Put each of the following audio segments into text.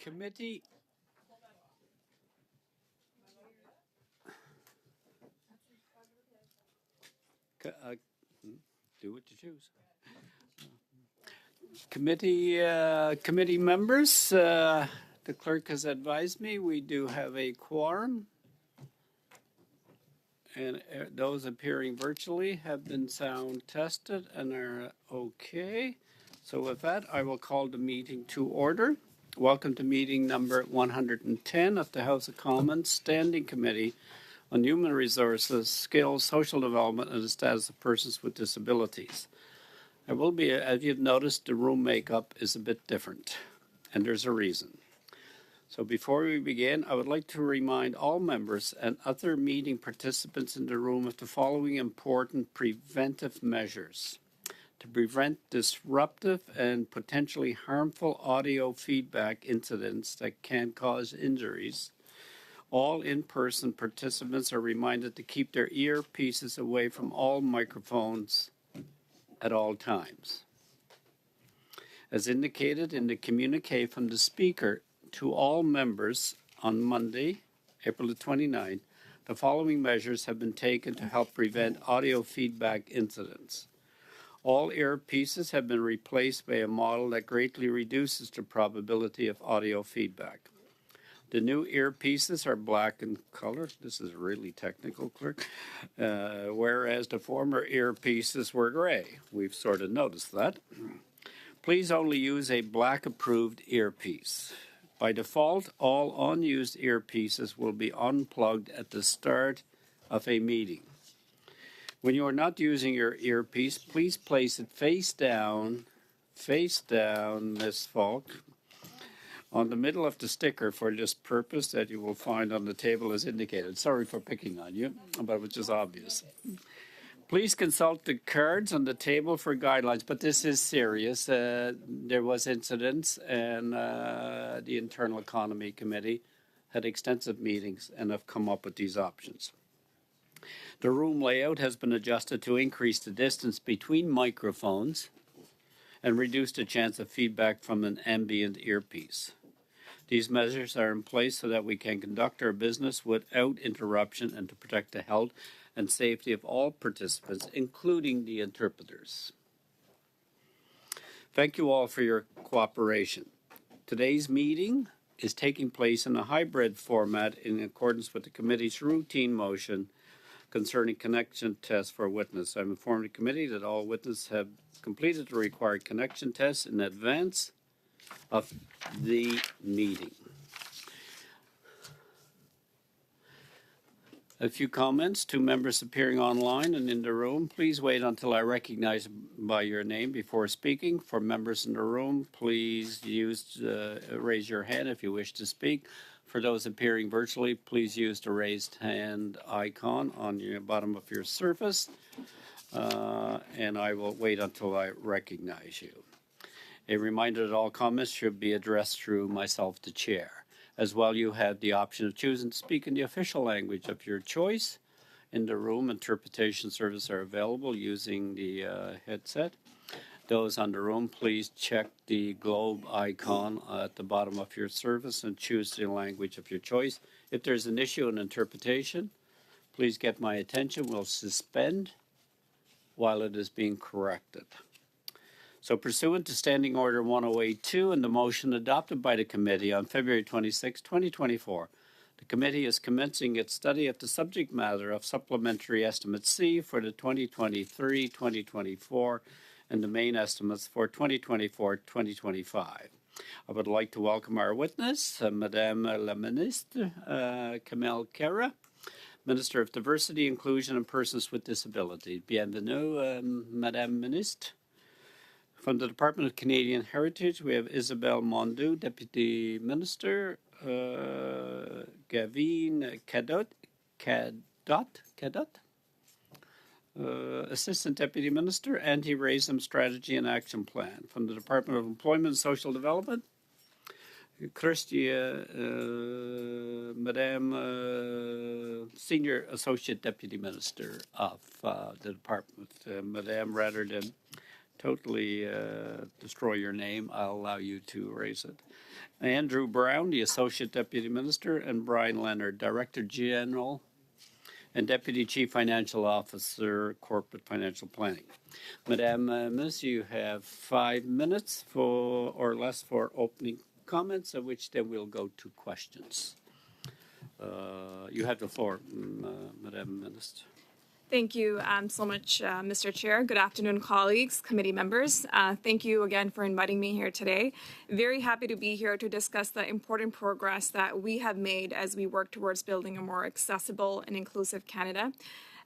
Committee. Do what you choose. Committee members, the clerk has advised me we do have a quorum, and those appearing virtually have been sound tested and are okay. So with that, I will call the meeting to order. Welcome to meeting number 110 of the House of Commons Standing Committee on Human Resources, Skills, Social Development, and the Status of Persons with Disabilities. There will be, as you've noticed, the room makeup is a bit different, and there's a reason. So before we begin, I would like to remind all members and other meeting participants in the room of the following important preventive measures to prevent disruptive and potentially harmful audio feedback incidents that can cause injuries. All in-person participants are reminded to keep their earpieces away from all microphones at all times. As indicated in the communique from the speaker to all members on Monday, April the 29th, the following measures have been taken to help prevent audio feedback incidents. All earpieces have been replaced by a model that greatly reduces the probability of audio feedback. The new earpieces are black in color. This is really technical, clerk. Whereas the former earpieces were gray. We've sort of noticed that. Please only use a black approved earpiece. By default, all unused earpieces will be unplugged at the start of a meeting. When you are not using your earpiece, please place it face down, Ms. Falk, on the middle of the sticker for this purpose that you will find on the table as indicated. Sorry for picking on you, but which is obvious. Please consult the cards on the table for guidelines, but this is serious. There was incidents, and the Internal Economy Committee had extensive meetings and have come up with these options. The room layout has been adjusted to increase the distance between microphones and reduce the chance of feedback from an ambient earpiece. These measures are in place so that we can conduct our business without interruption and to protect the health and safety of all participants, including the interpreters. Thank you all for your cooperation. Today's meeting is taking place in a hybrid format in accordance with the committee's routine motion concerning connection tests for witness. I'm informed the committee that all witnesses have completed the required connection tests in advance of the meeting. A few comments to members appearing online and in the room. Please wait until I recognize by your name before speaking. For members in the room, please raise your hand if you wish to speak. For those appearing virtually, please use the raised hand icon on the bottom of your surface, and I will wait until I recognize you. A reminder that all comments should be addressed through myself, the chair. As well, you have the option of choosing to speak in the official language of your choice. In the room, interpretation services are available using the headset. Those on the room, please check the globe icon at the bottom of your surface and choose the language of your choice. If there's an issue in interpretation, please get my attention. We'll suspend while it is being corrected. So pursuant to Standing Order 1082 and the motion adopted by the committee on February 26, 2024, the committee is commencing its study of the subject matter of Supplementary Estimate C for the 2023-2024 and the main estimates for 2024-2025. I would like to welcome our witness, Madame la Ministre, Kamel Kera, Minister of Diversity, Inclusion and Persons with Disabilities. Bienvenue, Madame Ministre. From the Department of Canadian Heritage, we have Isabelle Mondu, Deputy Minister, Gavin Cadot, Assistant Deputy Minister, Anti-Racism Strategy and Action Plan. From the Department of Employment and Social Development, Christia, Madame Senior Associate Deputy Minister of the Department. Madame, rather than totally destroy your name, I'll allow you to raise it. Andrew Brown, the Associate Deputy Minister, and Brian Leonard, Director General and Deputy Chief Financial Officer, Corporate Financial Planning. Madame Minister, you have 5 minutes or less for opening comments, of which then we'll go to questions. You have the floor, Madame Minister. Thank you so much, Mr. Chair. Good afternoon, colleagues, committee members. Thank you again for inviting me here today. Very happy to be here to discuss the important progress that we have made as we work towards building a more accessible and inclusive Canada.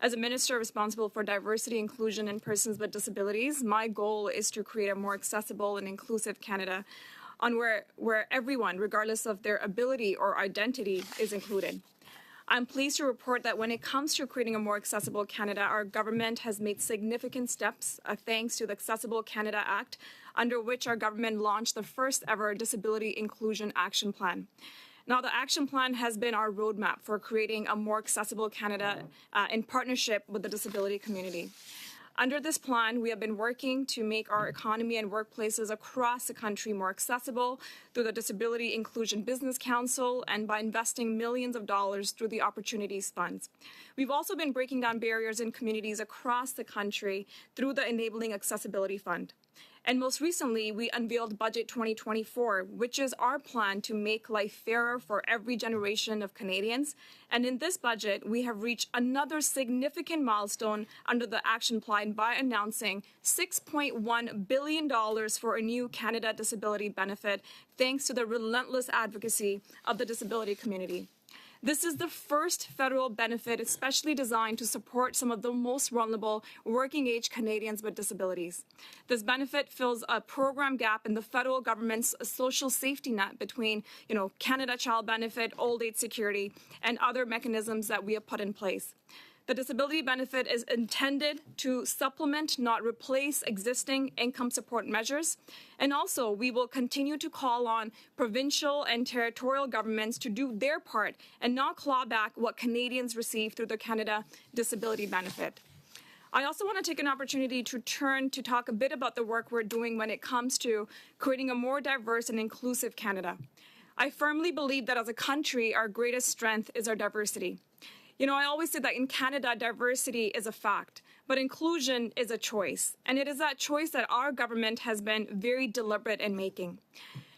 As a minister responsible for diversity, inclusion, and persons with disabilities, my goal is to create a more accessible and inclusive Canada where everyone, regardless of their ability or identity, is included. I'm pleased to report that when it comes to creating a more accessible Canada, our government has made significant steps thanks to the Accessible Canada Act, under which our government launched the first ever Disability Inclusion Action Plan. Now, the action plan has been our roadmap for creating a more accessible Canada in partnership with the disability community. Under this plan, we have been working to make our economy and workplaces across the country more accessible through the Disability Inclusion Business Council and by investing millions of dollars through the Opportunities Funds. We've also been breaking down barriers in communities across the country through the Enabling Accessibility Fund. And most recently, we unveiled Budget 2024, which is our plan to make life fairer for every generation of Canadians. And in this budget, we have reached another significant milestone under the action plan by announcing $6.1 billion for a new Canada Disability Benefit, thanks to the relentless advocacy of the disability community. This is the first federal benefit especially designed to support some of the most vulnerable working-age Canadians with disabilities. This benefit fills a program gap in the federal government's social safety net between, Canada Child Benefit, Old Age Security, and other mechanisms that we have put in place. The disability benefit is intended to supplement, not replace, existing income support measures. And also, we will continue to call on provincial and territorial governments to do their part and not claw back what Canadians receive through the Canada Disability Benefit. I also want to take an opportunity to turn to talk a bit about the work we're doing when it comes to creating a more diverse and inclusive Canada. I firmly believe that as a country, our greatest strength is our diversity. I always say that in Canada, diversity is a fact, but inclusion is a choice. And it is that choice that our government has been very deliberate in making.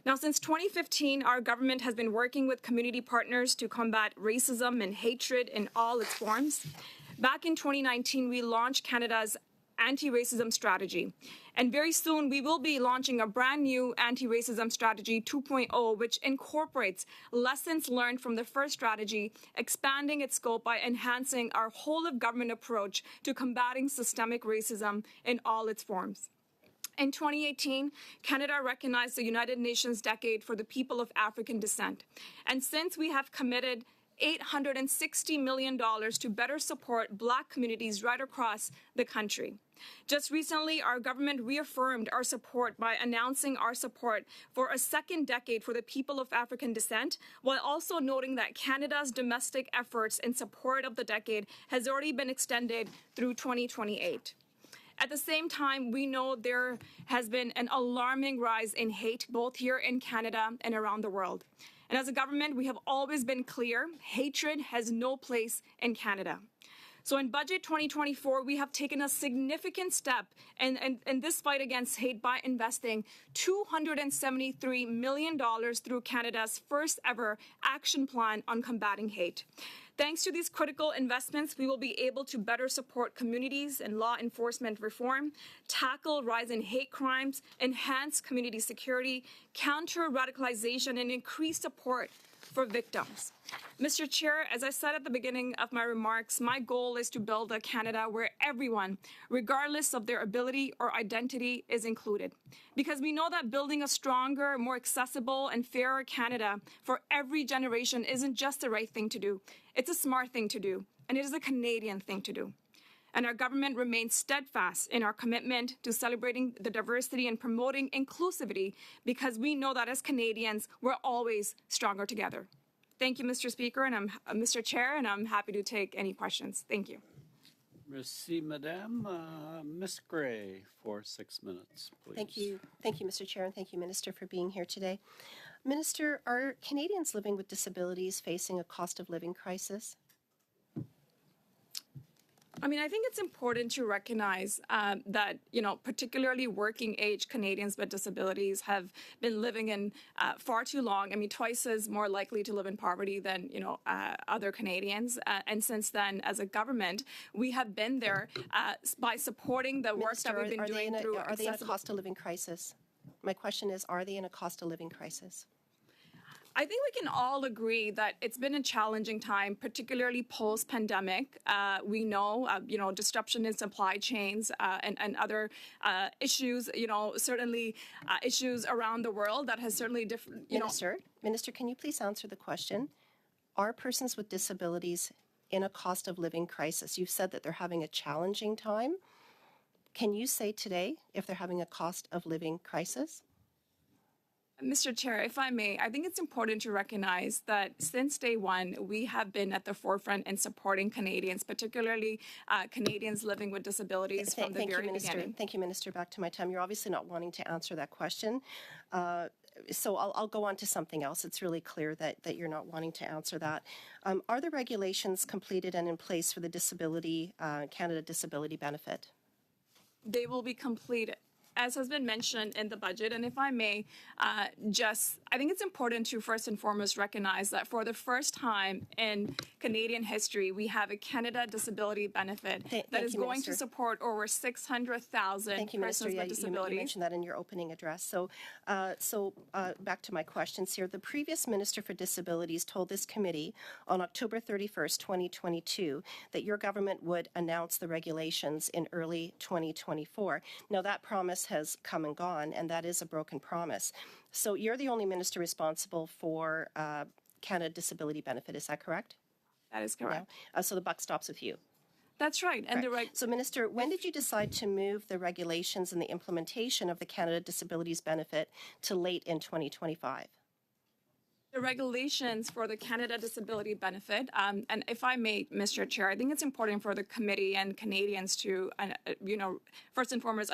Now, since 2015, our government has been working with community partners to combat racism and hatred in all its forms. Back in 2019, we launched Canada's anti-racism strategy. And very soon, we will be launching a brand new anti-racism strategy 2.0, which incorporates lessons learned from the first strategy, expanding its scope by enhancing our whole-of-government approach to combating systemic racism in all its forms. In 2018, Canada recognized the United Nations Decade for the People of African Descent. And since we have committed $860 million to better support Black communities right across the country. Just recently, our government reaffirmed our support by announcing our support for a second decade for the people of African descent, while also noting that Canada's domestic efforts in support of the decade has already been extended through 2028. At the same time, we know there has been an alarming rise in hate, both here in Canada and around the world. And as a government, we have always been clear, hatred has no place in Canada. So in Budget 2024, we have taken a significant step in this fight against hate by investing $273 million through Canada's first ever action plan on combating hate. Thanks to these critical investments, we will be able to better support communities and law enforcement reform, tackle rising hate crimes, enhance community security, counter radicalization, and increase support for victims. Mr. Chair, as I said at the beginning of my remarks, my goal is to build a Canada where everyone, regardless of their ability or identity, is included. Because we know that building a stronger, more accessible, and fairer Canada for every generation isn't just the right thing to do. It's a smart thing to do, and it is a Canadian thing to do. And our government remains steadfast in our commitment to celebrating the diversity and promoting inclusivity, because we know that as Canadians, we're always stronger together. Thank you, Mr. Speaker, and Mr. Chair, and I'm happy to take any questions. Thank you. Merci, Madame. Ms. Gray for 6 minutes, please. Thank you, Mr. Chair, and thank you, Minister, for being here today. Minister, are Canadians living with disabilities facing a cost of living crisis? I mean, I think it's important to recognize that, particularly working age Canadians with disabilities have been living in far too long. I mean, twice as more likely to live in poverty than, other Canadians. And since then, as a government, we have been there by supporting the work that we've been doing through Are they in a cost of living crisis? My question is, are they in a cost of living crisis? I think we can all agree that it's been a challenging time, particularly post-pandemic. We know, disruption in supply chains and other issues, certainly issues around the world that has certainly different, Minister, can you please answer the question? Are persons with disabilities in a cost of living crisis? You've said that they're having a challenging time. Can you say today if they're having a cost of living crisis? Mr. Chair, if I may, I think it's important to recognize that since day one, we have been at the forefront in supporting Canadians, particularly Canadians living with disabilities from the very beginning. Thank you, Minister. Back to my time. You're obviously not wanting to answer that question. So I'll go on to something else. It's really clear that you're not wanting to answer that. Are the regulations completed and in place for the Canada Disability Benefit? They will be completed, as has been mentioned in the budget. And if I may, I think it's important to first and foremost recognize that for the first time in Canadian history, we have a Canada Disability Benefit that is going to support over 600,000 persons with disabilities. You mentioned that in your opening address. So back to my questions here. The previous Minister for Disabilities told this committee on October 31st, 2022, that your government would announce the regulations in early 2024. Now, that promise has come and gone, and that is a broken promise. So you're the only minister responsible for Canada Disability Benefit, is that correct? That is correct. Yeah. So the buck stops with you. That's right. And So, Minister, when did you decide to move the regulations and the implementation of the Canada Disabilities Benefit to late in 2025? The regulations for the Canada Disability Benefit, and if I may, Mr. Chair, I think it's important for the committee and Canadians to, first and foremost,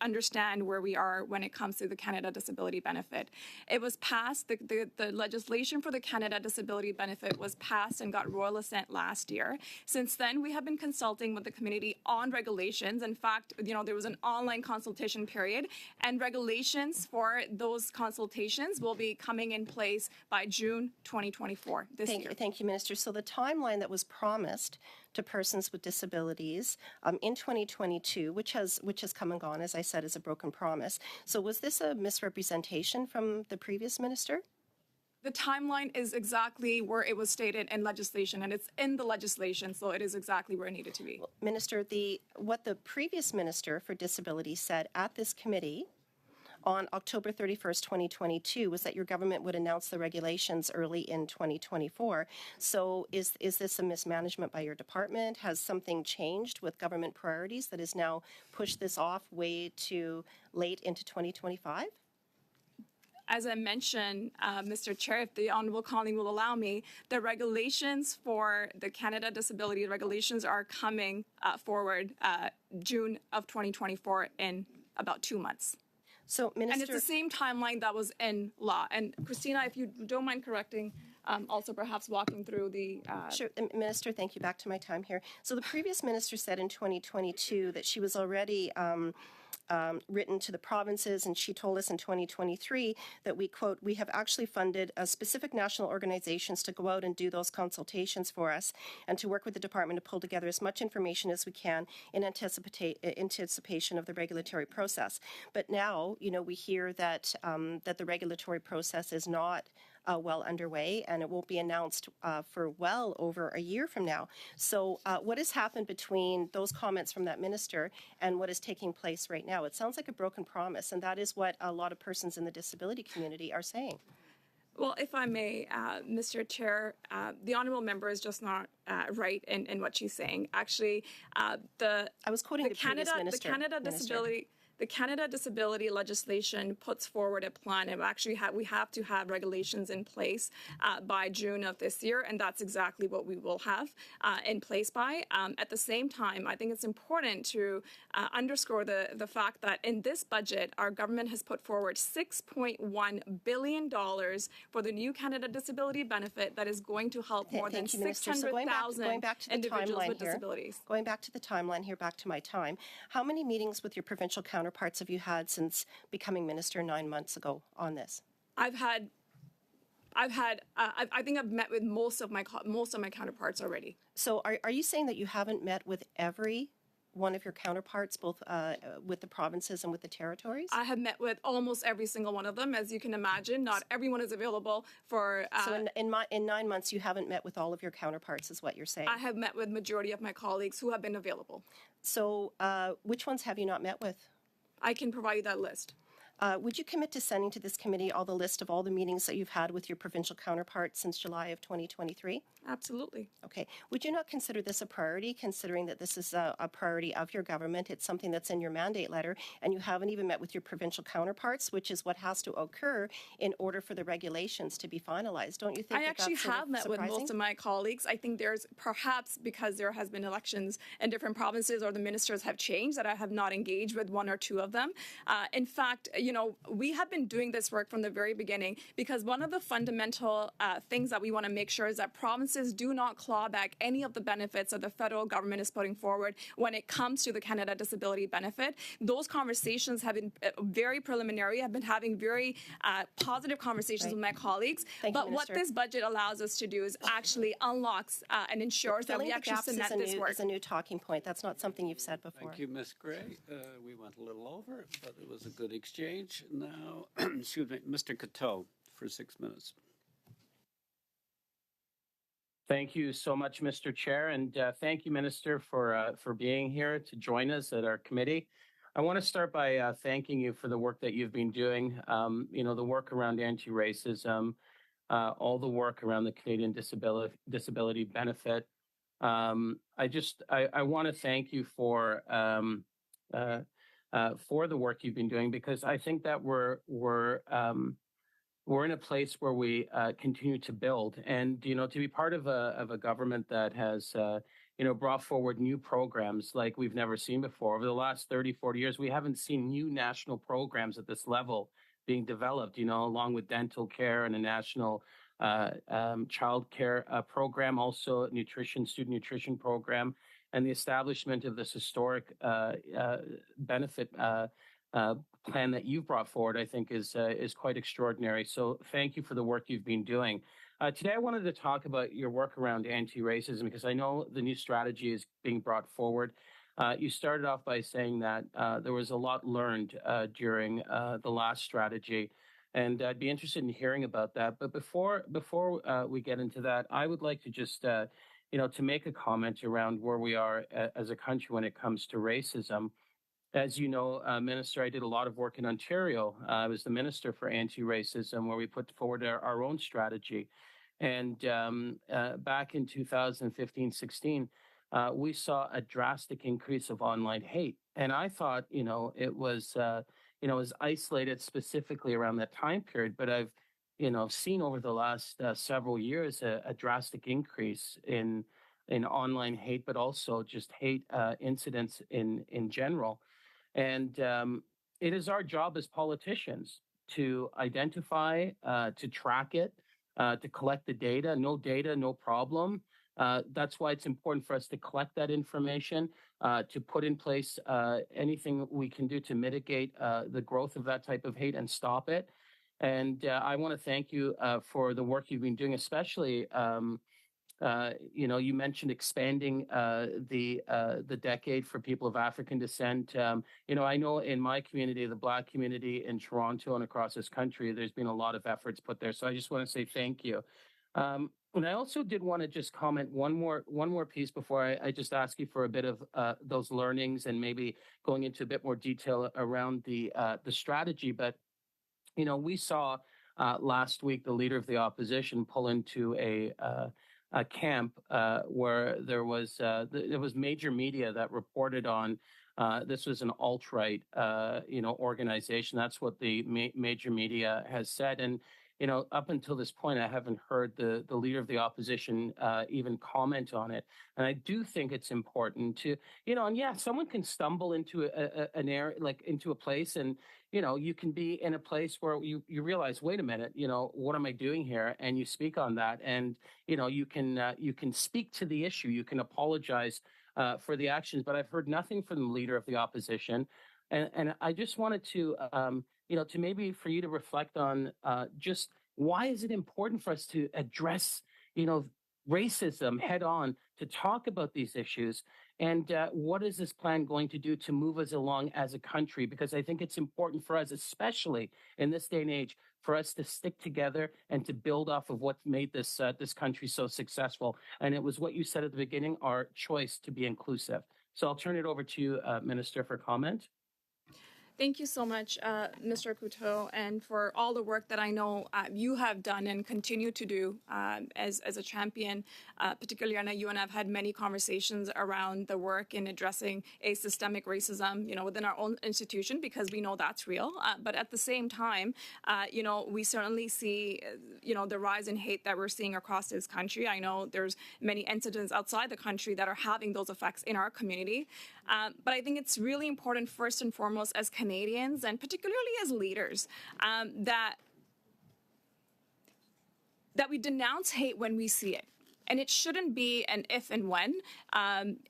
understand where we are when it comes to the Canada Disability Benefit. It was passed, the legislation for the Canada Disability Benefit was passed and got royal assent last year. Since then, we have been consulting with the community on regulations. In fact, there was an online consultation period, and regulations for those consultations will be coming in place by June 2024 this year. Thank you, Minister. So the timeline that was promised to persons with disabilities in 2022, which has come and gone, as I said, is a broken promise. So was this a misrepresentation from the previous minister? The timeline is exactly where it was stated in legislation, and it's in the legislation, so it is exactly where it needed to be. Well, Minister, what the previous Minister for Disabilities said at this committee on October 31st, 2022, was that your government would announce the regulations early in 2024. So is this a mismanagement by your department? Has something changed with government priorities that has now pushed this off way too late into 2025? As I mentioned, Mr. Chair, if the Honourable colleague will allow me, the regulations for the Canada Disability regulations are coming forward June of 2024 in about 2 months. So, Minister, and it's the same timeline that was in law. And Christina, if you don't mind correcting, also perhaps walking through the... Sure. Minister, thank you. Back to my time here. So the previous minister said in 2022 that she was already written to the provinces, and she told us in 2023 that we, quote, we have actually funded specific national organizations to go out and do those consultations for us and to work with the department to pull together as much information as we can in anticipation of the regulatory process. But now, we hear that that the regulatory process is not well underway, and it won't be announced for well over a year from now. So what has happened between those comments from that minister and what is taking place right now? It sounds like a broken promise, and that is what a lot of persons in the disability community are saying. Well, if I may, Mr. Chair, the honourable member is just not right in what she's saying. Actually, I was quoting the previous minister. the Canada Disability legislation puts forward a plan, and actually we have to have regulations in place by June of this year, and that's exactly what we will have in place by. At the same time, I think it's important to underscore the fact that in this budget, our government has put forward $6.1 billion for the new Canada Disability benefit that is going to help more than Thank you, Minister. So 600,000 back to the individuals timeline with here. disabilities. Going back to the timeline here, back to my time. How many meetings with your provincial counterparts have you had since becoming minister 9 months ago on this? I think I've met with most of my counterparts already. So are you saying that you haven't met with every one of your counterparts, both with the provinces and with the territories? I have met with almost every single one of them. As you can imagine, not everyone is available for... So in 9 months, you haven't met with all of your counterparts, is what you're saying? I have met with majority of my colleagues who have been available. So which ones have you not met with? I can provide you that list. Would you commit to sending to this committee all the list of all the meetings that you've had with your provincial counterparts since July of 2023? Absolutely. Okay. Would you not consider this a priority, considering that this is a priority of your government? It's something that's in your mandate letter, and you haven't even met with your provincial counterparts, which is what has to occur in order for the regulations to be finalized. Don't you think I actually have met with surprising? most of my colleagues. I think there's perhaps because there has been elections in different provinces or the ministers have changed that I have not engaged with one or two of them. In fact, we have been doing this work from the very beginning because one of the fundamental things that we want to make sure is that provinces do not claw back any of the benefits that the federal government is putting forward when it comes to the Canada Disability benefit. Those conversations have been very preliminary. I've been having very positive conversations with my colleagues. But what this budget allows us to do is actually unlocks and ensures that we actually cement this work. Is a new talking point. That's not something you've said before. Thank you, Ms. Gray. We went a little over, but it was a good exchange. Now, excuse me, Mr. Coteau for 6 minutes. Thank you so much, Mr. Chair, and thank you, Minister, for being here to join us at our committee. I want to start by thanking you for the work that you've been doing. The work around anti-racism, all the work around the Canadian disability benefit. I want to thank you for the work you've been doing, because I think that we're in a place where we continue to build, and to be part of a government that has brought forward new programs like we've never seen before. Over the last 30, 40 years, we haven't seen new national programs at this level being developed, along with dental care and a national child care program, also student nutrition program, and the establishment of this historic benefit plan that you've brought forward, I think is quite extraordinary. So thank you for the work you've been doing. Today, I wanted to talk about your work around anti-racism, because I know the new strategy is being brought forward. You started off by saying that there was a lot learned during the last strategy, and I'd be interested in hearing about that. But before we get into that, I would like to just to make a comment around where we are as a country when it comes to racism. As you know, Minister, I did a lot of work in Ontario. I was the Minister for Anti-Racism, where we put forward our own strategy. And back in 2015-16, we saw a drastic increase of online hate. And I thought, it was isolated specifically around that time period. But I've seen over the last several years a drastic increase in online hate, but also just hate incidents in general. And it is our job as politicians to identify, to track it, to collect the data. No data, no problem. That's why it's important for us to collect that information, to put in place anything we can do to mitigate the growth of that type of hate and stop it. And I want to thank you for the work you've been doing, especially you mentioned expanding the decade for people of African descent. I know in my community, the Black community in Toronto and across this country, there's been a lot of efforts put there. So I just want to say thank you. And I also did want to just comment one more piece before I just ask you for a bit of those learnings and maybe going into a bit more detail around the strategy. But we saw last week the leader of the opposition pull into a camp where there was major media that reported on This was an alt-right, organization. That's what the major media has said. And up until this point, I haven't heard the leader of the opposition even comment on it. And I do think it's important to, and yeah, someone can stumble into an area, like into a place, and you can be in a place where you realize, wait a minute, what am I doing here? And you speak on that, and you can speak to the issue, you can apologize for the actions. But I've heard nothing from the leader of the opposition, and I just wanted to, to maybe for you to reflect on just why is it important for us to address, racism head on, to talk about these issues, and what is this plan going to do to move us along as a country? Because I think it's important for us, especially in this day and age, for us to stick together and to build off of what made this this country so successful. And it was what you said at the beginning, our choice to be inclusive. So I'll turn it over to you, Minister, for comment. Thank you so much, Mr. Couteau, and for all the work that I know you have done and continue to do as a champion, particularly I know you and I have had many conversations around the work in addressing a systemic racism, within our own institution, because we know that's real. But at the same time, we certainly see, the rise in hate that we're seeing across this country. I know there's many incidents outside the country that are having those effects in our community. But I think it's really important, first and foremost, as Canadians, and particularly as leaders, that we denounce hate when we see it. And it shouldn't be an if and when.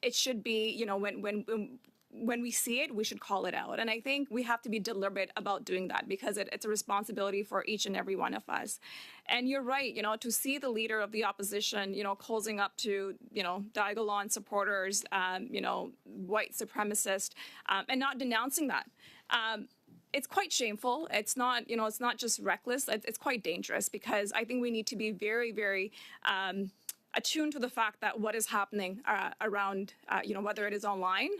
It should be, when we see it, we should call it out. And I think we have to be deliberate about doing that, because it's a responsibility for each and every one of us. And you're right, to see the leader of the opposition, closing up to, Diagolon supporters, white supremacist, and not denouncing that. It's quite shameful. It's not, it's not just reckless. It's quite dangerous, because I think we need to be very, very attuned to the fact that what is happening around, whether it is online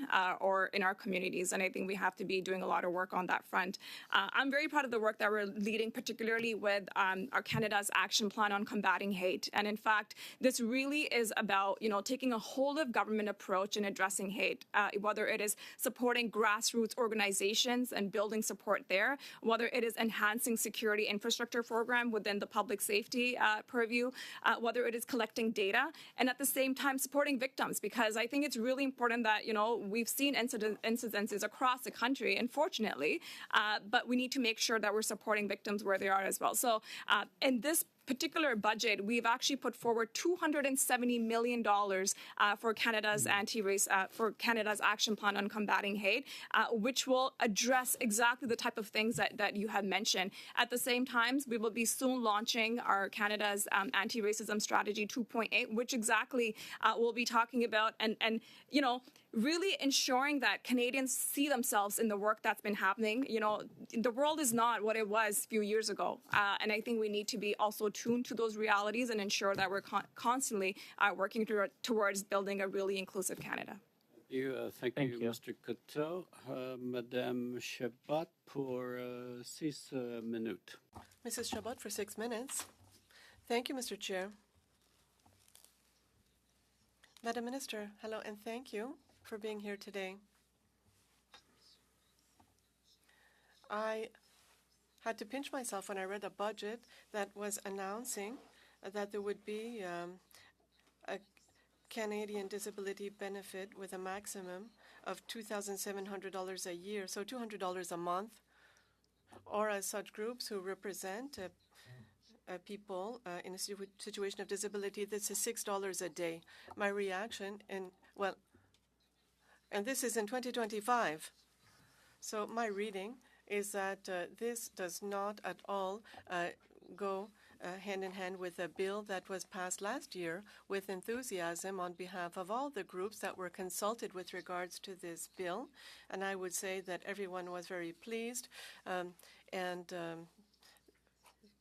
or in our communities. And I think we have to be doing a lot of work on that front. I'm very proud of the work that we're leading, particularly with our Canada's action plan on combating hate. And in fact, this really is about, taking a whole of government approach in addressing hate, whether it is supporting grassroots organizations and building support there, whether it is enhancing security infrastructure program within the public safety purview, whether it is collecting data, and at the same time supporting victims, because I think it's really important that, we've seen incidences across the country, unfortunately, but we need to make sure that we're supporting victims where they are as well. So in this particular budget, we've actually put forward $270 million for Canada's for Canada's action plan on combating hate, which will address exactly the type of things that you have mentioned. At the same time, we will be soon launching our Canada's anti-racism strategy 2.8, which exactly we'll be talking about and really ensuring that Canadians see themselves in the work that's been happening. The world is not what it was a few years ago. And I think we need to be also tuned to those realities and ensure that we're constantly working towards building a really inclusive Canada. Thank you, Mr. Couteau. Madame Chabot pour 6 minutes. Mrs. Chabot for 6 minutes. Thank you, Mr. Chair. Madam Minister, hello, and thank you for being here today. I had to pinch myself when I read a budget that was announcing that there would be a Canadian disability benefit with a maximum of $2,700 a year, so $200 a month, or as such groups who represent people in a situation of disability, this is $6 a day. My reaction, and this is in 2025. So my reading is that this does not at all go hand in hand with a bill that was passed last year with enthusiasm on behalf of all the groups that were consulted with regards to this bill. And I would say that everyone was very pleased, and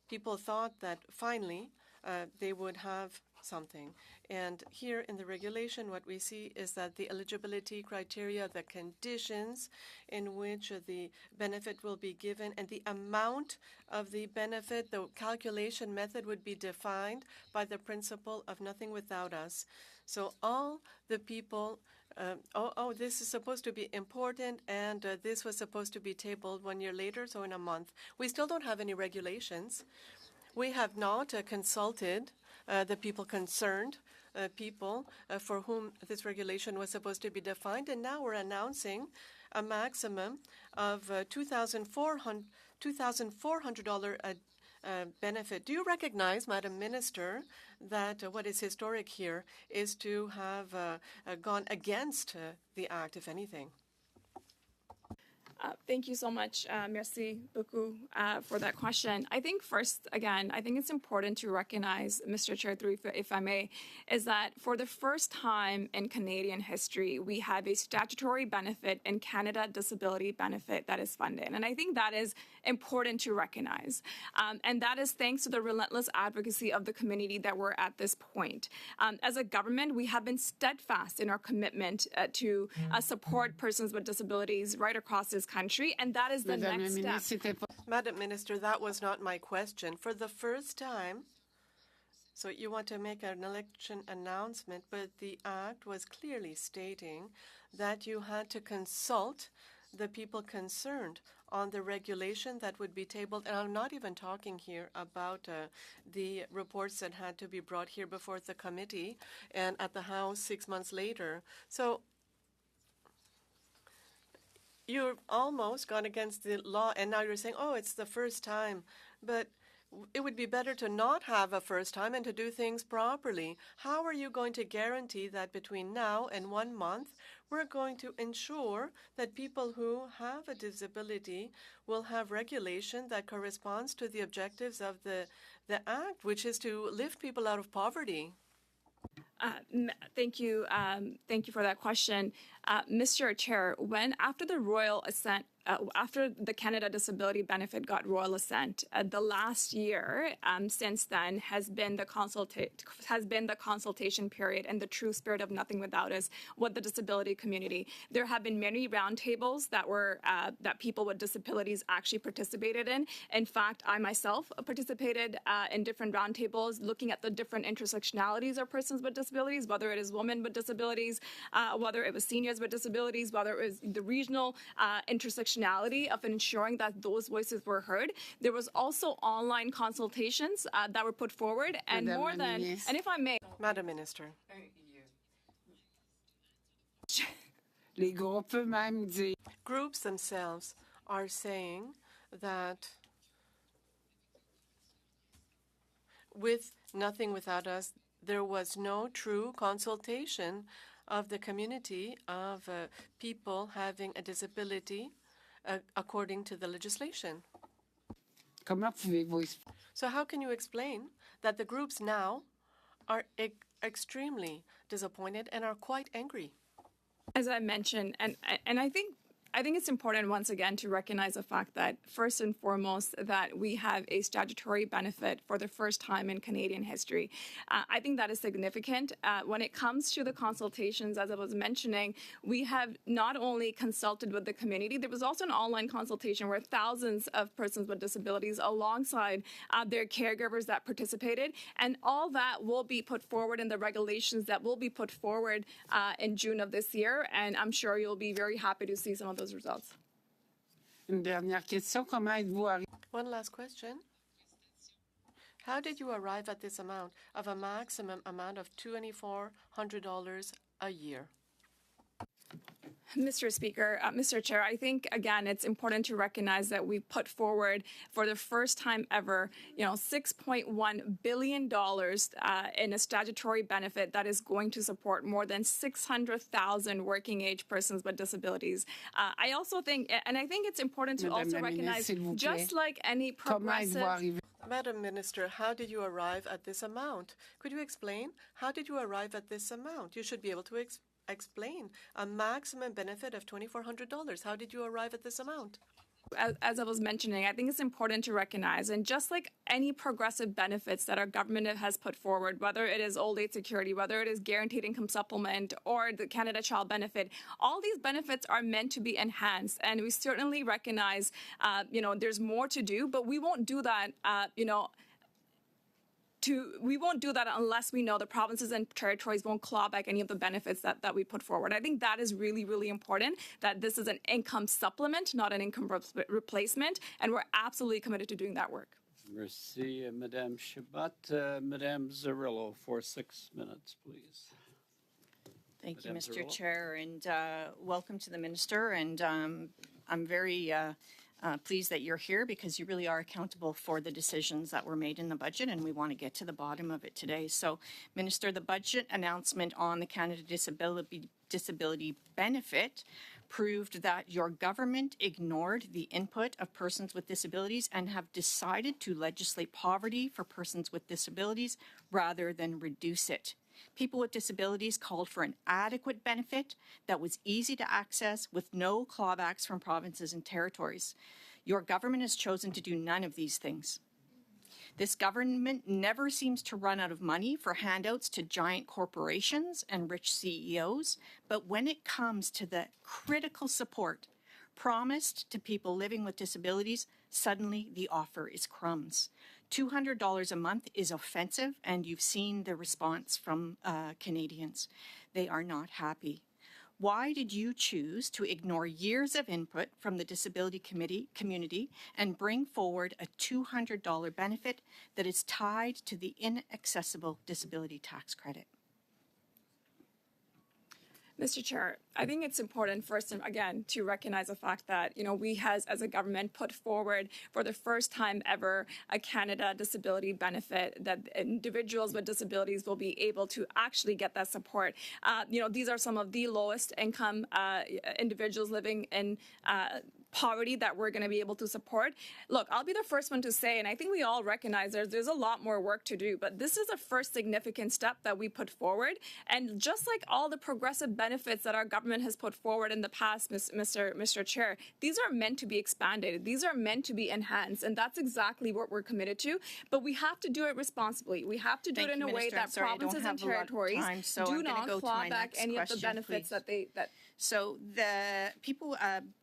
people thought that finally they would have something. And here in the regulation, what we see is that the eligibility criteria, the conditions in which the benefit will be given, and the amount of the benefit, the calculation method would be defined by the principle of nothing without us. So all the people this is supposed to be important, and this was supposed to be tabled 1 year later, so in a month. We still don't have any regulations. We have not consulted the people concerned, people for whom this regulation was supposed to be defined, and now we're announcing a maximum of $2,400 benefit. Do you recognize, Madam Minister, that what is historic here is to have gone against the Act, if anything? Thank you so much, merci beaucoup, for that question. I think first, again, I think it's important to recognize, Mr. Chair, through, if I may, is that for the first time in Canadian history, we have a statutory benefit in Canada Disability Benefit that is funded. And I think that is important to recognize. And that is thanks to the relentless advocacy of the community that we're at this point. As a government, we have been steadfast in our commitment to support persons with disabilities right across this country, and that is the next step. Madam Minister, that was not my question. For the first time, so you want to make an election announcement, but the Act was clearly stating that you had to consult the people concerned on the regulation that would be tabled. And I'm not even talking here about the reports that had to be brought here before the committee and at the House 6 months later. So you've almost gone against the law, and now you're saying, oh, it's the first time. But it would be better to not have a first time and to do things properly. How are you going to guarantee that between now and 1 month, we're going to ensure that people who have a disability will have regulation that corresponds to the objectives of the Act, which is to lift people out of poverty? Thank you. Thank you for that question. Mr. Chair, after the royal assent, after the Canada Disability Benefit got royal assent, the last year since then has been the consultation period and the true spirit of Nothing Without Us with the disability community. There have been many roundtables that people with disabilities actually participated in. In fact, I myself participated in different roundtables looking at the different intersectionalities of persons with disabilities, whether it is women with disabilities, whether it was seniors with disabilities, whether it was the regional intersectionality of ensuring that those voices were heard. There was also online consultations that were put forward, and and if I may, Madam Minister. Groups themselves are saying that with Nothing Without Us, there was no true consultation of the community of people having a disability according to the legislation. So how can you explain that the groups now are extremely disappointed and are quite angry? As I mentioned, and I think it's important once again to recognize the fact that first and foremost that we have a statutory benefit for the first time in Canadian history. I think that is significant. When it comes to the consultations, as I was mentioning, we have not only consulted with the community, there was also an online consultation where thousands of persons with disabilities alongside their caregivers that participated, and all that will be put forward in the regulations that will be put forward in June of this year, and I'm sure you'll be very happy to see some of those results. One last question. How did you arrive at this amount of a maximum amount of $2,400 a year? Mr. Speaker, Mr. Chair, I think, again, it's important to recognize that we put forward for the first time ever, $6.1 billion in a statutory benefit that is going to support more than 600,000 working age persons with disabilities. I also think, and I think it's important to also recognize, just like any progressive... Madam Minister, how did you arrive at this amount? Could you explain? How did you arrive at this amount? You should be able to explain a maximum benefit of $2,400. How did you arrive at this amount? As I was mentioning, I think it's important to recognize, and just like any progressive benefits that our government has put forward, whether it is old age security, whether it is guaranteed income supplement or the Canada Child Benefit, all these benefits are meant to be enhanced. And we certainly recognize, there's more to do, but we won't do that, we won't do that unless we know the provinces and territories won't claw back any of the benefits that we put forward. I think that is really, really important, that this is an income supplement, not an income replacement, and we're absolutely committed to doing that work. Merci, Madame Shabat. Madame Zarillo for 6 minutes, please. Thank you, Madame Mr. Zarillo. Chair, and welcome to the Minister. And I'm very pleased that you're here because you really are accountable for the decisions that were made in the budget, and we want to get to the bottom of it today. So, Minister, the budget announcement on the Canada Disability Benefit proved that your government ignored the input of persons with disabilities and have decided to legislate poverty for persons with disabilities rather than reduce it. People with disabilities called for an adequate benefit that was easy to access with no clawbacks from provinces and territories. Your government has chosen to do none of these things. This government never seems to run out of money for handouts to giant corporations and rich CEOs, but when it comes to the critical support promised to people living with disabilities, suddenly the offer is crumbs. $200 a month is offensive, and you've seen the response from Canadians. They are not happy. Why did you choose to ignore years of input from the disability community and bring forward a $200 benefit that is tied to the inaccessible disability tax credit? Mr. Chair, I think it's important first, again, to recognize the fact that, we as a government put forward for the first time ever a Canada disability benefit that individuals with disabilities will be able to actually get that support. These are some of the lowest income individuals living in poverty that we're going to be able to support. Look, I'll be the first one to say, and I think we all recognize there's a lot more work to do, but this is a first significant step that we put forward. And just like all the progressive benefits that our government has put forward in the past, Mr. Chair, these are meant to be expanded. These are meant to be enhanced, and that's exactly what we're committed to. But we have to do it responsibly. We have to do it in a way that provinces and territories do not claw back any of the benefits that So the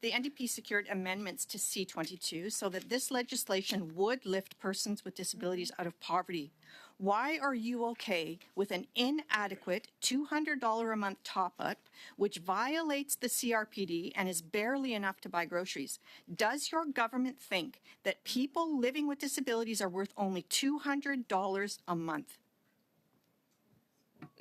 NDP secured amendments to C-22 so that this legislation would lift persons with disabilities out of poverty. Why are you okay with an inadequate $200 a month top-up, which violates the CRPD and is barely enough to buy groceries? Does your government think that people living with disabilities are worth only $200 a month?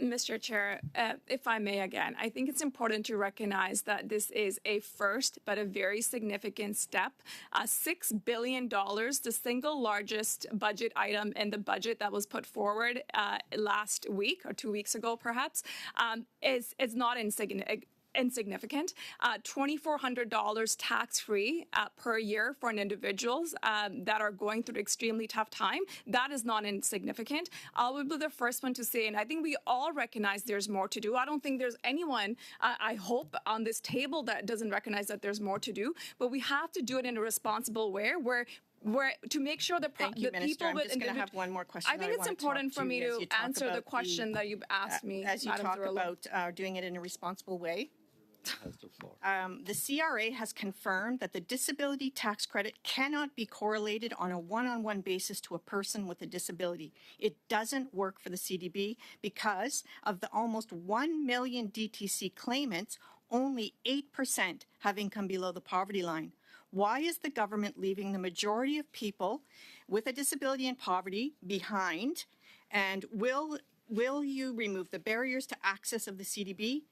Mr. Chair, if I may again, I think it's important to recognize that this is a first but a very significant step. $6 billion, the single largest budget item in the budget that was put forward last week or 2 weeks ago, perhaps, is not insignificant. $2,400 tax-free per year for individuals that are going through an extremely tough time. That is not insignificant. I will be the first one to say, and I think we all recognize there's more to do. I don't think there's anyone, I hope, on this table that doesn't recognize that there's more to do. But we have to do it in a responsible way where to make sure that Thank you, Minister. people I'm with just going to have one more question. I think it's important for me to answer the question that you've asked me, as you Madam talk Zarrillo. about doing it in a responsible way. Has the floor. The CRA has confirmed that the disability tax credit cannot be correlated on a one-on-one basis to a person with a disability. It doesn't work for the CDB because of the almost 1 million DTC claimants, only 8% have income below the poverty line. Why is the government leaving the majority of people with a disability and poverty behind? And will you remove the barriers to access of the CDB?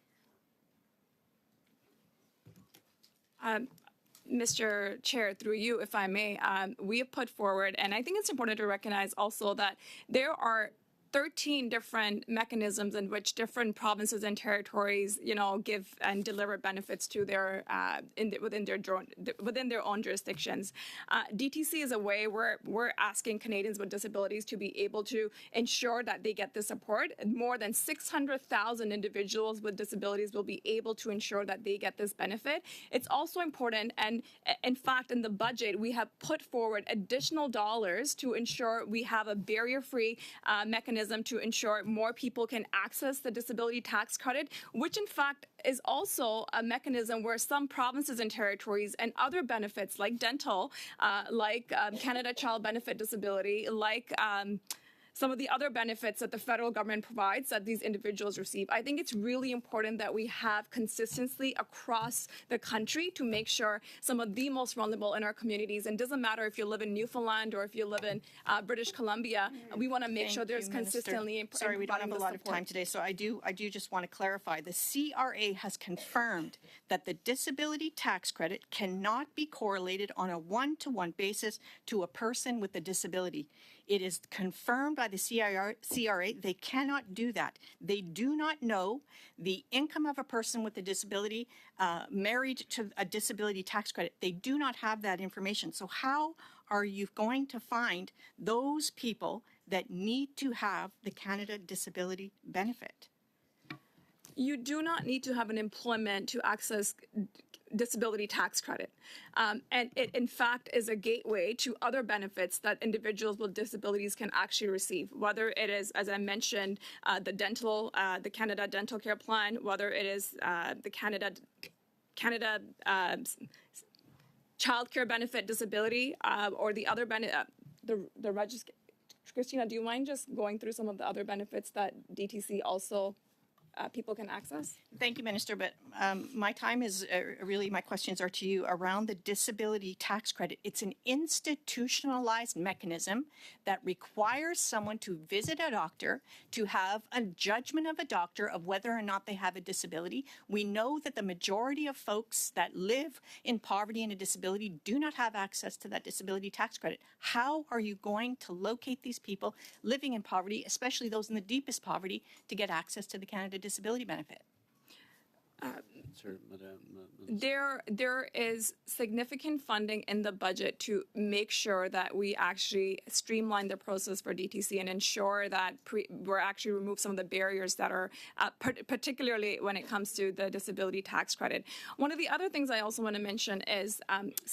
Mr. Chair, through you, if I may, we have put forward, and I think it's important to recognize also that there are 13 different mechanisms in which different provinces and territories, give and deliver benefits to their within their own jurisdictions. DTC is a way where we're asking Canadians with disabilities to be able to ensure that they get the support. More than 600,000 individuals with disabilities will be able to ensure that they get this benefit. It's also important, and in fact, in the budget, we have put forward additional dollars to ensure we have a barrier-free mechanism to ensure more people can access the disability tax credit, which in fact is also a mechanism where some provinces and territories and other benefits like dental, like Canada Child Benefit Disability, like some of the other benefits that the federal government provides that these individuals receive. I think it's really important that we have consistency across the country to make sure some of the most vulnerable in our communities, and it doesn't matter if you live in Newfoundland or if you live in British Columbia, we want to make sure there's consistently. Sorry, we don't have a lot of time today, so I do just want to clarify. The CRA has confirmed that the disability tax credit cannot be correlated on a one-to-one basis to a person with a disability. It is confirmed by the CRA. They cannot do that. They do not know the income of a person with a disability married to a disability tax credit. They do not have that information. So how are you going to find those people that need to have the Canada Disability Benefit? You do not need to have an employment to access disability tax credit. And it, in fact, is a gateway to other benefits that individuals with disabilities can actually receive, whether it is, as I mentioned, the Canada Dental Care Plan, whether it is the Canada Child Care Benefit Disability, or the other the register. Christina, do you mind just going through some of the other benefits that DTC also people can access? Thank you, Minister, but my time is really, my questions are to you around the disability tax credit. It's an institutionalized mechanism that requires someone to visit a doctor, to have a judgment of a doctor of whether or not they have a disability. We know that the majority of folks that live in poverty and a disability do not have access to that disability tax credit. How are you going to locate these people living in poverty, especially those in the deepest poverty, to get access to the Canada Disability Benefit? There is significant funding in the budget to make sure that we actually streamline the process for DTC and ensure that we're actually remove some of the barriers that are particularly when it comes to the disability tax credit. One of the other things I also want to mention is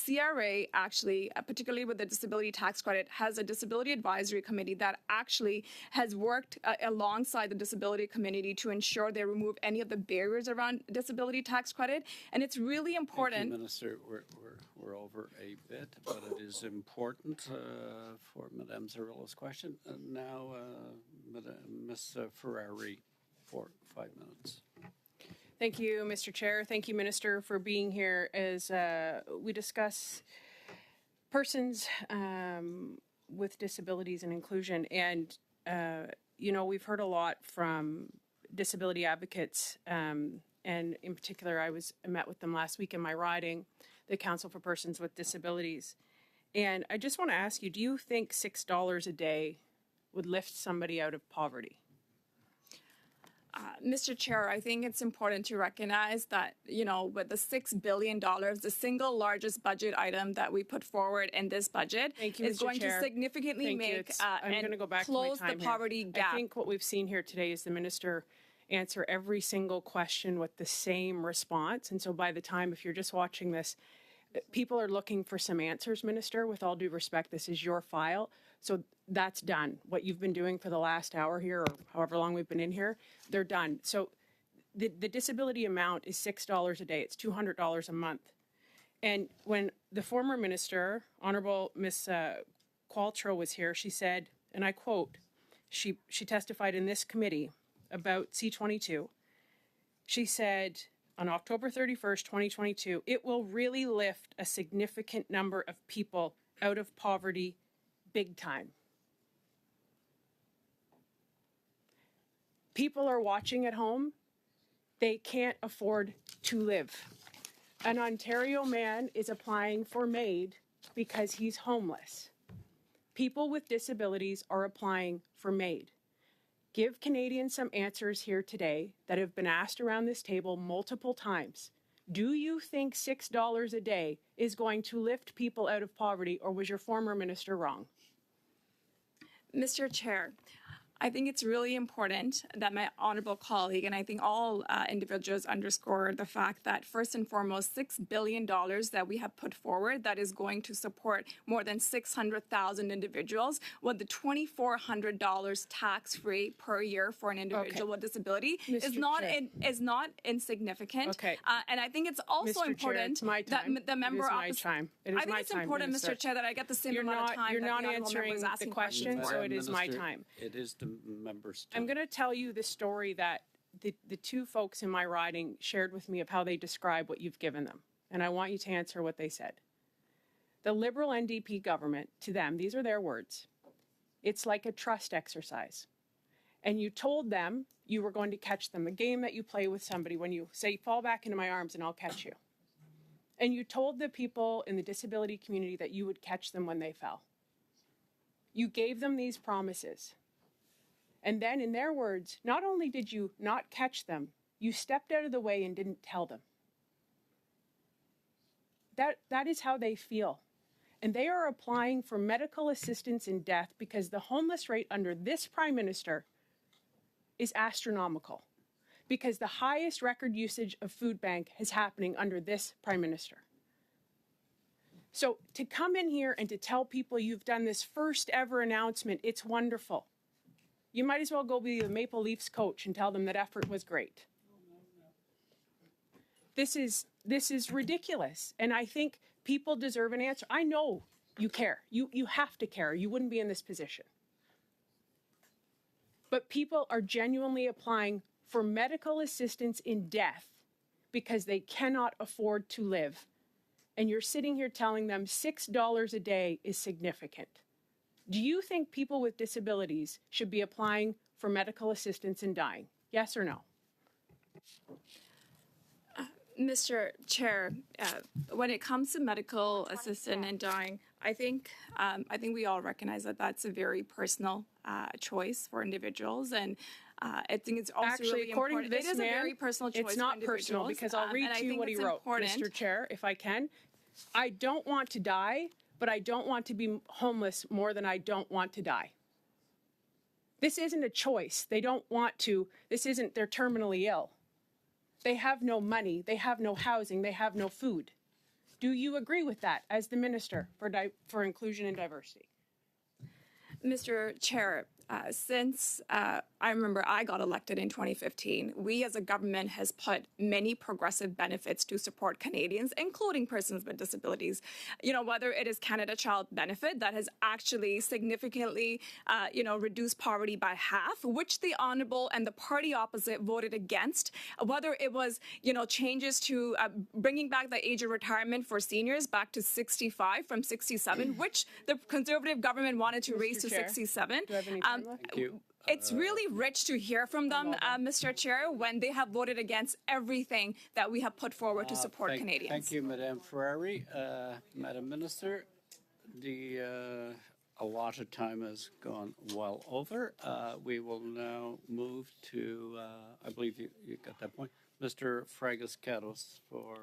CRA actually, particularly with the disability tax credit, has a disability advisory committee that actually has worked alongside the disability community to ensure they remove any of the barriers around disability tax credit. And it's really important. Thank you, Minister. We're over a bit, but it is important for Madame Zarilla's question. And now, Ms. Ferrari, for 5 minutes. Thank you, Mr. Chair. Thank you, Minister, for being here as we discuss persons with disabilities and inclusion. And, we've heard a lot from disability advocates, and in particular, I met with them last week in my riding, the Council for Persons with Disabilities. And I just want to ask you, do you think $6 a day would lift somebody out of poverty? Mr. Chair, I think it's important to recognize that, with the $6 billion, the single largest budget item that we put forward in this budget is going to significantly make and close the poverty gap. I think what we've seen here today is the Minister answer every single question with the same response. And so by the time, if you're just watching this, people are looking for some answers, Minister. With all due respect, this is your file. So that's done. What you've been doing for the last hour here, or however long we've been in here, they're done. So the disability amount is $6 a day. It's $200 a month. And when the former minister, Honorable Ms. Qualtrough, was here, she said, and I quote, she testified in this committee about C-22. She said on October 31st, 2022, it will really lift a significant number of people out of poverty big time. People are watching at home. They can't afford to live. An Ontario man is applying for MAID because he's homeless. People with disabilities are applying for MAID. Give Canadians some answers here today that have been asked around this table multiple times. Do you think $6 a day is going to lift people out of poverty, or was your former minister wrong? Mr. Chair, I think it's really important that my honorable colleague, and I think all individuals underscore the fact that first and foremost, $6 billion that we have put forward that is going to support more than 600,000 individuals with the $2,400 tax-free per year for an individual with disability is not insignificant. Okay. And I think it's also Mr. Chair, important it's my time. that the member It is my time. It is I think my it's time, important, Minister. Mr. Chair, that I get the same You're amount of time. you're that not the honourable member answering is the asking question, questions. so it is my Minister, time. It is the member's time. I'm going to tell you the story that the two folks in my riding shared with me of how they describe what you've given them. And I want you to answer what they said. The Liberal NDP government, to them, these are their words, it's like a trust exercise. And you told them you were going to catch them, a game that you play with somebody when you say, fall back into my arms and I'll catch you. And you told the people in the disability community that you would catch them when they fell. You gave them these promises. And then, in their words, not only did you not catch them, you stepped out of the way and didn't tell them. That is how they feel. And they are applying for medical assistance in death because the homeless rate under this Prime Minister is astronomical. Because the highest record usage of food bank is happening under this Prime Minister. So to come in here and to tell people you've done this first ever announcement, it's wonderful. You might as well go be the Maple Leafs coach and tell them that effort was great. This is ridiculous. And I think people deserve an answer. I know you care. You have to care. You wouldn't be in this position. But people are genuinely applying for medical assistance in death because they cannot afford to live. And you're sitting here telling them $6 a day is significant. Do you think people with disabilities should be applying for medical assistance in dying? Yes or no? Mr. Chair, when it comes to medical assistance and dying, I think we all recognize that that's a very personal choice for individuals, and I think it's also Actually, really according important. to this It is man, a very personal choice. it's not for personal individuals, because I'll read and I to you think what he it's wrote, important. Mr. Chair, if I can. I don't want to die, but I don't want to be homeless more than I don't want to die. This isn't a choice. They don't want to. This isn't, they're terminally ill. They have no money. They have no housing. They have no food. Do you agree with that as the Minister for Inclusion and Diversity? Mr. Chair, since I remember I got elected in 2015, we as a government has put many progressive benefits to support Canadians, including persons with disabilities. You know, whether it is Canada Child Benefit that has actually significantly, reduced poverty by half, which the Honourable and the party opposite voted against. Whether it was, changes to bringing back the age of retirement for seniors back to 65 from 67, which the Conservative government wanted to raise to Chair, 67. do I have any time left? Thank you. It's really rich to hear from them, Mr. Chair, when they have voted against everything that we have put forward to support Canadians. Thank you, Madame Ferrari. Madam Minister, the allotted time has gone well over. We will now move to, I believe you got that point, Mr. Fragas-Catos for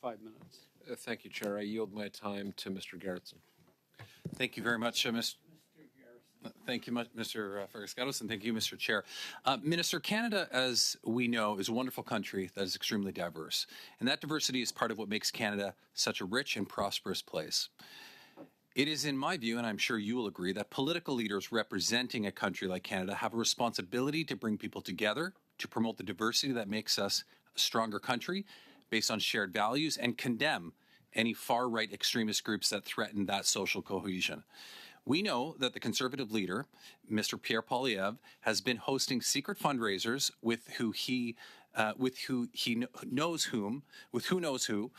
5 minutes. Thank you, Chair. I yield my time to Mr. Gerritsen. Thank you very much, Mr. Thank you, Mr. Fergus-Gatos, and thank you, Mr. Chair. Minister, Canada, as we know, is a wonderful country that is extremely diverse, and that diversity is part of what makes Canada such a rich and prosperous place. It is, in my view, and I'm sure you will agree, that political leaders representing a country like Canada have a responsibility to bring people together, to promote the diversity that makes us a stronger country based on shared values, and condemn any far-right extremist groups that threaten that social cohesion. We know that the Conservative leader, Mr. Pierre Poilievre, has been hosting secret fundraisers with who knows who.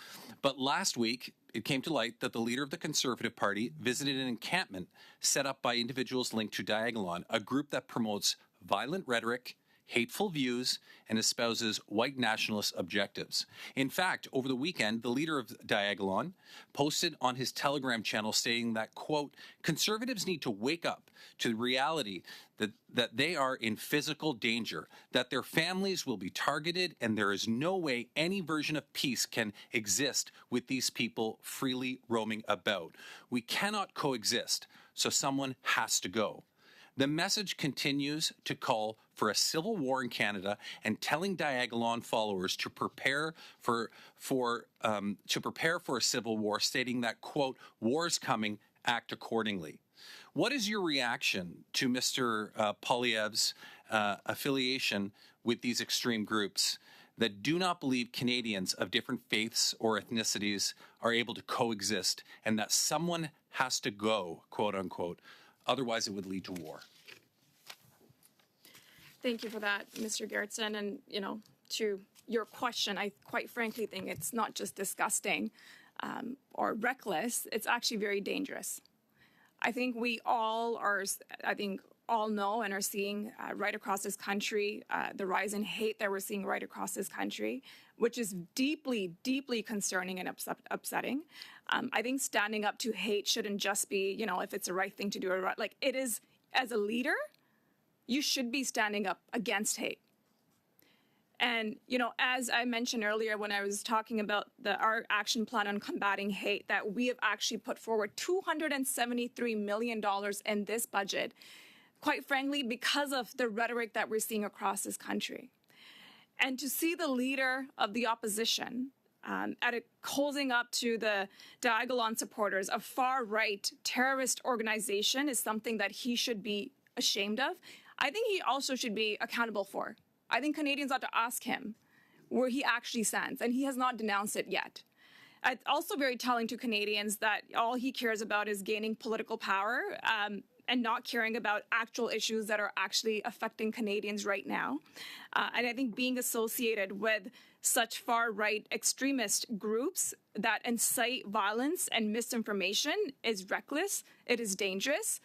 But last week, it came to light that the leader of the Conservative Party visited an encampment set up by individuals linked to Diagolon, a group that promotes violent rhetoric, hateful views, and espouses white nationalist objectives. In fact, over the weekend, the leader of Diagolon posted on his Telegram channel saying that, quote, conservatives need to wake up to the reality that they are in physical danger, that their families will be targeted, and there is no way any version of peace can exist with these people freely roaming about. We cannot coexist, so someone has to go. The message continues to call for a civil war in Canada and telling Diagolon followers to prepare for a civil war, stating that, quote, war is coming, act accordingly. What is your reaction to Mr. Poilievre's affiliation with these extreme groups that do not believe Canadians of different faiths or ethnicities are able to coexist, and that someone has to go, quote unquote, otherwise it would lead to war? Thank you for that, Mr. Gerritsen. And, to your question, I quite frankly think it's not just disgusting or reckless, it's actually very dangerous. I think we all know and are seeing right across this country the rise in hate that we're seeing right across this country, which is deeply, deeply concerning and upsetting. I think standing up to hate shouldn't just be, if it's the right thing to do or like it is. As a leader, you should be standing up against hate. And, as I mentioned earlier when I was talking about our action plan on combating hate, that we have actually put forward $273 million in this budget, quite frankly, because of the rhetoric that we're seeing across this country. And to see the leader of the opposition holding up to the Diagolon supporters, a far-right terrorist organization, is something that he should be ashamed of. I think he also should be accountable for. I think Canadians ought to ask him where he actually stands, and he has not denounced it yet. It's also very telling to Canadians that all he cares about is gaining political power and not caring about actual issues that are actually affecting Canadians right now. And I think being associated with such far-right extremist groups that incite violence and misinformation is reckless, it is dangerous.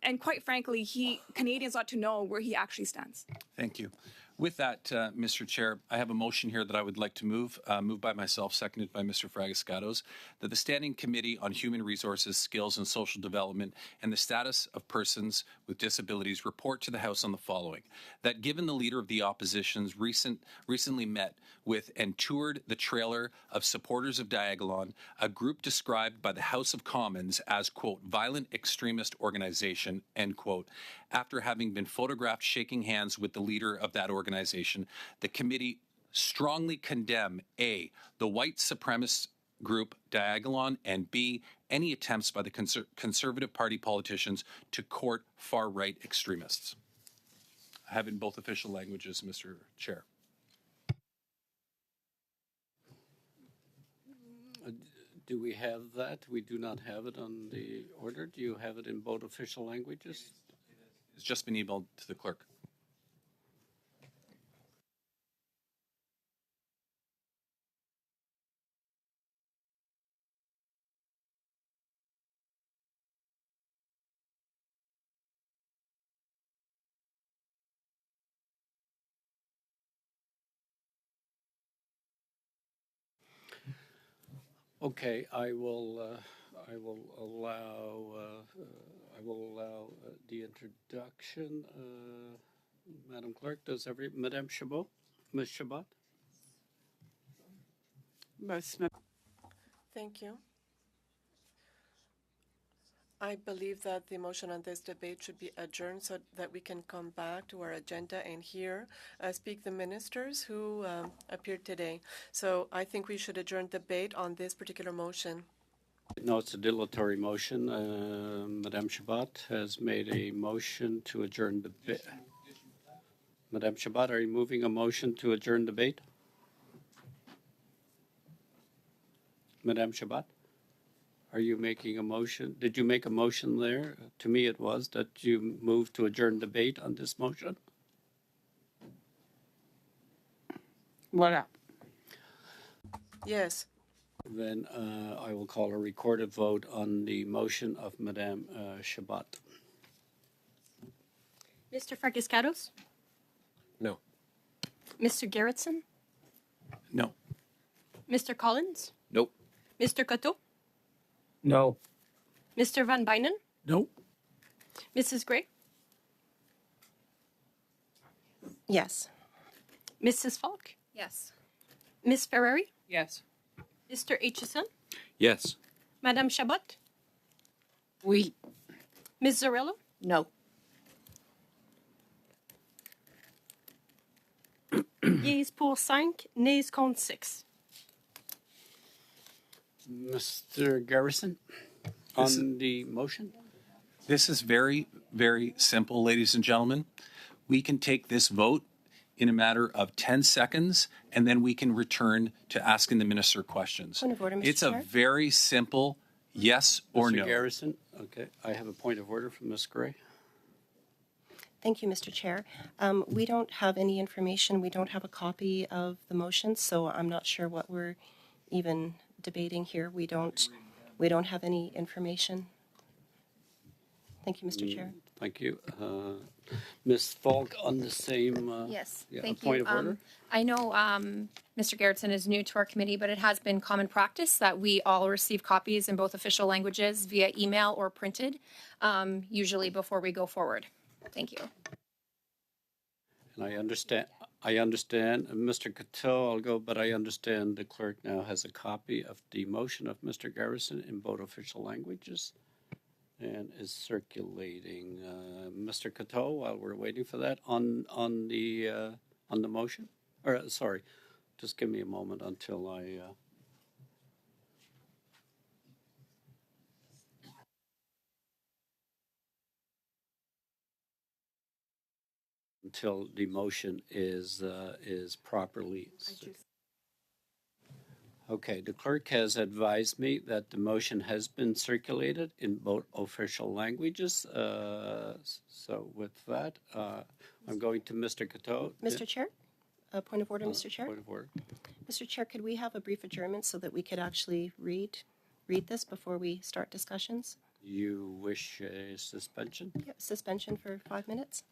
And quite frankly, Canadians ought to know where he actually stands. Thank you. With that, Mr. Chair, I have a motion here that I would like to moved by myself, seconded by Mr. Fragascatos, that the Standing Committee on Human Resources, Skills and Social Development and the Status of Persons with Disabilities report to the House on the following: that given the Leader of the Opposition's recently met with and toured the trailer of supporters of Diagolon, a group described by the House of Commons as, quote, violent extremist organization, end quote, after having been photographed shaking hands with the leader of that organization, the committee strongly condemn A, the white supremacist group Diagolon, and B, any attempts by the Conservative Party politicians to court far-right extremists. I have in both official languages, Mr. Chair. Do we have that? We do not have it on the order. Do you have it in both official languages? It's just been emailed to the clerk. Okay, I will allow the introduction. Madam Clerk, Madame Chabot, Ms. Chabot? Thank you. I believe that the motion on this debate should be adjourned so that we can come back to our agenda and hear speak the ministers who appeared today. So I think we should adjourn debate on this particular motion. No, it's a dilatory motion. Madame Chabot has made a motion to adjourn debate. Madame Chabot, are you moving a motion to adjourn debate? Madame Chabot? Are you making a motion? Did you make a motion there? To me, it was that you moved to adjourn debate on this motion. Voilà. Yes. Then I will call a recorded vote on the motion of Madame Chabot. Mr. Fragascatos? No. Mr. Gerritsen? No. Mr. Collins? Nope. Mr. Coteau? No. Mr. Van Bynen? No. Mrs. Gray? Yes. Mrs. Falk? Yes. Miss Ferrari? Yes. Mr. Aitchison? Yes. Madame Chabot? Oui. Ms. Zorello? No. Yeas pour 5, nays contre 6. Mr. Garrison, on the motion? This is very, very simple, ladies and gentlemen. We can take this vote in a matter of 10 seconds, and then we can return to asking the minister questions. Point of order, Mr. It's a Chair. very simple yes or Mr. no. Garrison, okay. I have a point of order from Ms. Gray. Thank you, Mr. Chair. We don't have any information. We don't have a copy of the motion, so I'm not sure what we're even debating here. We don't have any information. Thank you, Mr. Chair. Thank you. Ms. Falk on the same. Yes, Yeah, thank point you. of order. I know Mr. Gerritsen is new to our committee, but it has been common practice that we all receive copies in both official languages via email or printed, usually before we go forward. Thank you. And I understand, Mr. Coteau, I'll go, but I understand the clerk now has a copy of the motion of Mr. Garrison in both official languages and is circulating. Mr. Coteau, while we're waiting for that, on the motion? Or, sorry, just give me a moment until until the motion is properly. Okay, the clerk has advised me that the motion has been circulated in both official languages. So with that, I'm going to Mr. Coteau. Mr. Chair, a point of order, Mr. Chair. Point of order. Mr. Chair, could we have a brief adjournment so that we could actually read this before we start discussions? You wish a suspension? Yeah, suspension for 5 minutes.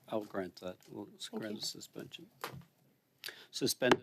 I'll grant that. We'll grant you. a suspension. Suspended.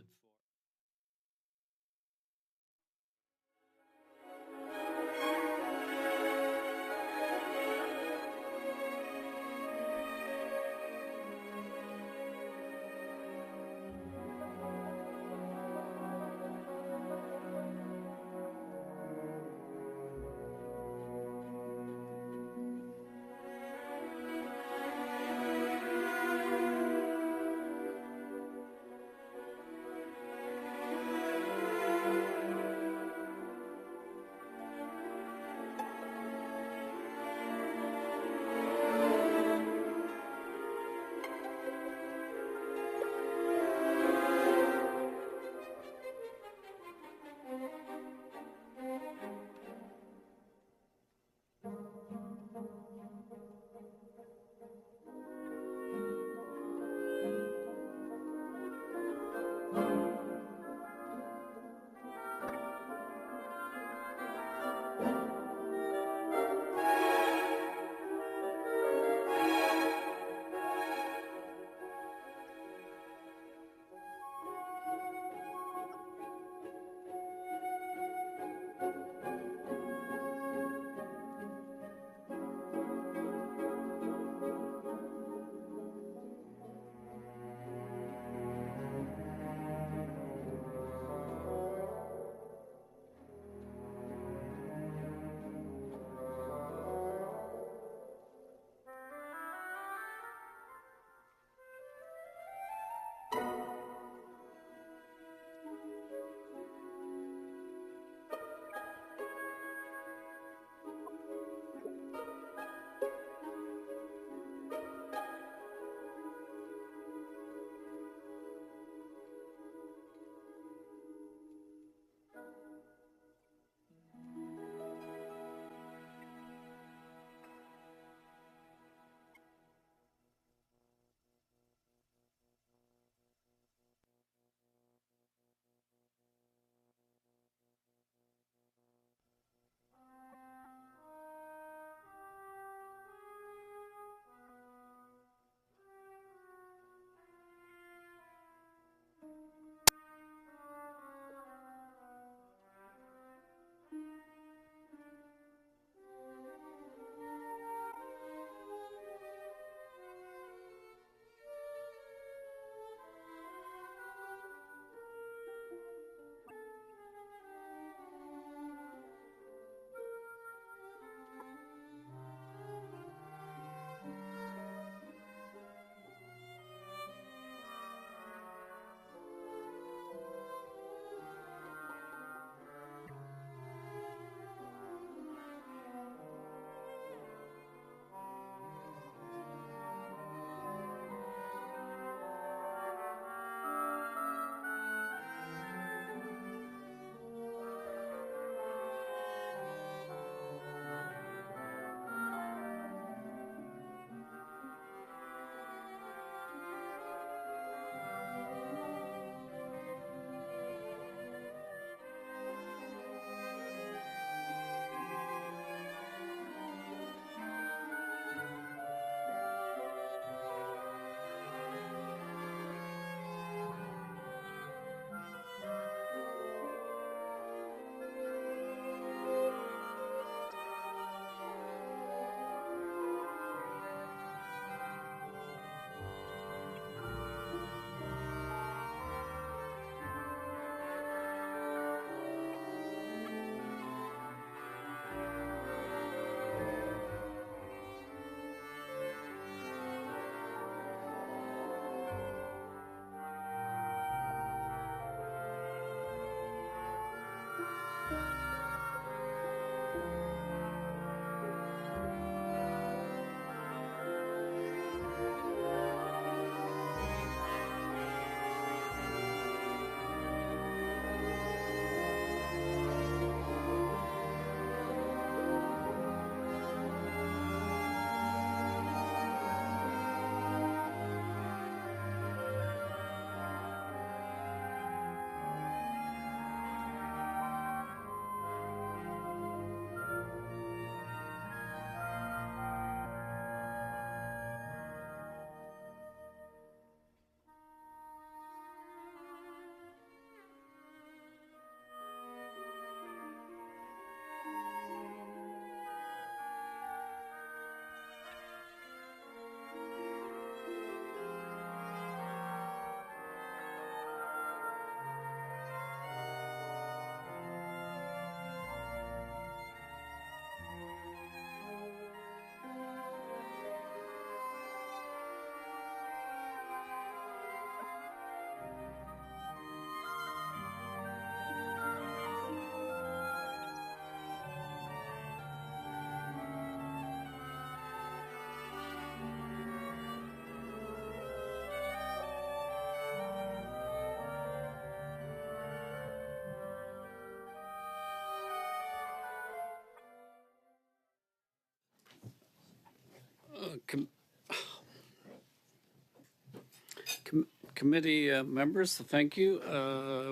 Committee members, thank you.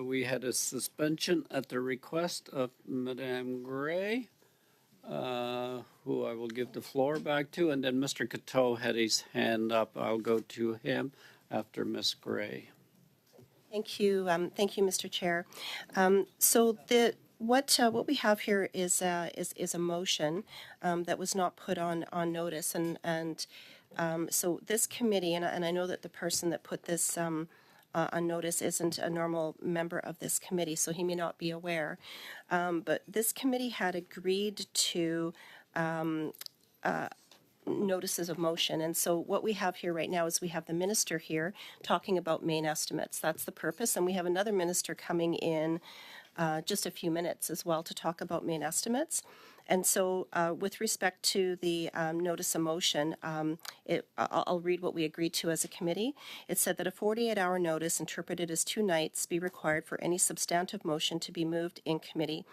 We had a suspension at the request of Madame Gray, who I will give the floor back to, and then Mr. Cateau had his hand up. I'll go to him after Ms. Gray. Thank you, Mr. Chair. So what we have here is a motion that was not put on notice, and so this committee, and I know that the person that put this on notice isn't a normal member of this committee, so he may not be aware. But this committee had agreed to notices of motion. And so what we have here right now is we have the minister here talking about main estimates. That's the purpose. And we have another minister coming in just a few minutes as well to talk about main estimates. And so with respect to the notice of motion, I'll read what we agreed to as a committee. It said that a 48-hour notice interpreted as 2 nights be required for any substantive motion to be moved in committee.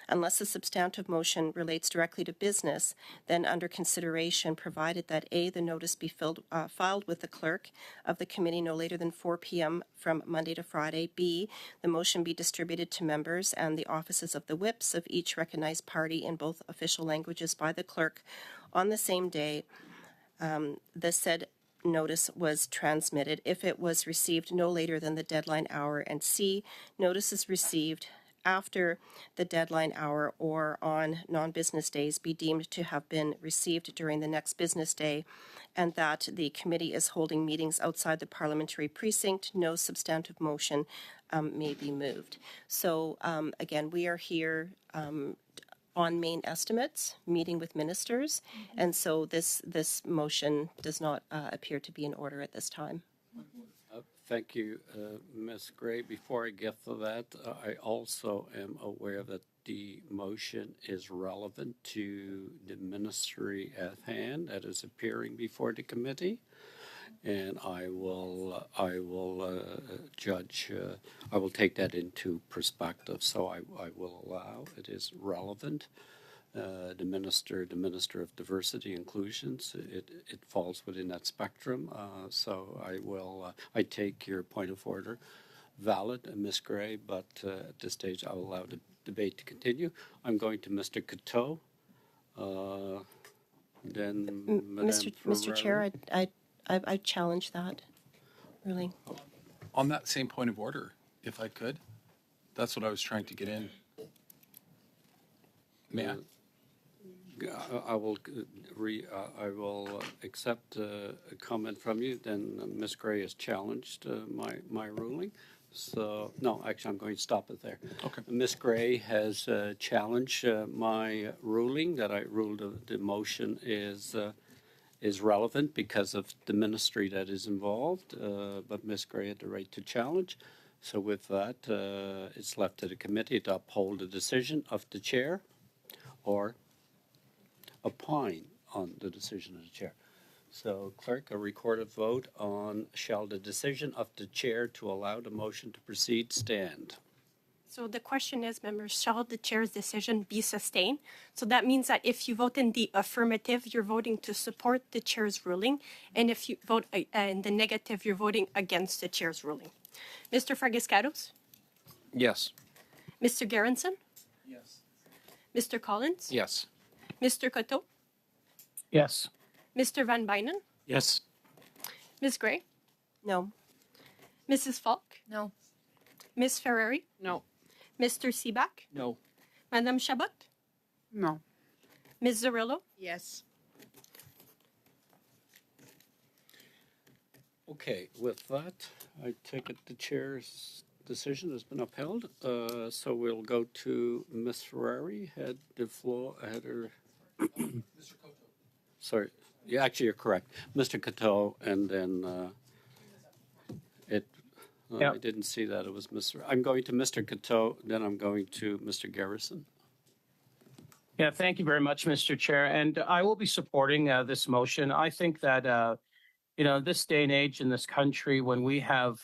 Unless the substantive motion relates directly to business, then under consideration, provided that A, the notice be filed with the clerk of the committee no later than 4 p.m. from Monday to Friday. B, the motion be distributed to members and the offices of the whips of each recognized party in both official languages by the clerk on the same day the said notice was transmitted if it was received no later than the deadline hour. And C, notices received after the deadline hour or on non-business days be deemed to have been received during the next business day, and that the committee is holding meetings outside the parliamentary precinct. No substantive motion may be moved. So again, we are here on main estimates, meeting with ministers, and so this motion does not appear to be in order at this time. Thank you, Ms. Gray. Before I get to that, I also am aware that the motion is relevant to the ministry at hand that is appearing before the committee, and I will take that into perspective. So I will allow it is relevant. The minister of diversity inclusions, it falls within that spectrum. So I take your point of order valid, Ms. Gray, but at this stage I'll allow the debate to continue. I'm going to Mr. Cateau. Then Mr. Chair, I challenge that, really. On that same point of order, if I could, that's what I was trying to get in. May I? I will accept a comment from you. Then Ms. Gray has challenged my ruling. So no, actually, I'm going to stop it there. Okay. Ms. Gray has challenged my ruling that I ruled the motion is relevant because of the ministry that is involved. But Ms. Gray had the right to challenge. So with that, it's left to the committee to uphold the decision of the chair, or opine on the decision of the chair. So, clerk, a recorded vote on shall the decision of the chair to allow the motion to proceed stand? So the question is, members, shall the chair's decision be sustained? So that means that if you vote in the affirmative, you're voting to support the chair's ruling. And if you vote in the negative, you're voting against the chair's ruling. Mr. Fragiscaros? Yes. Mr. Gerritsen? Yes. Mr. Collins? Yes. Mr. Cateau? Yes. Mr. Van Bynen? Yes. Ms. Gray? No. Mrs. Falk? No. Ms. Ferrari? No. Mr. Seaback? No. Madame Chabot? No. Ms. Zarillo? Yes. Okay, with that, I take it the chair's decision has been upheld. So we'll go to Ms. Ferrari. Had the floor, had her. Mr. Cateau. Sorry. Yeah, actually, you're correct. Mr. Cateau, and then Yep. I didn't see that. It was Mr. I'm going to Mr. Cateau, then I'm going to Mr. Garrison. Yeah, thank you very much, Mr. Chair. And I will be supporting this motion. I think that, this day and age in this country, when we have,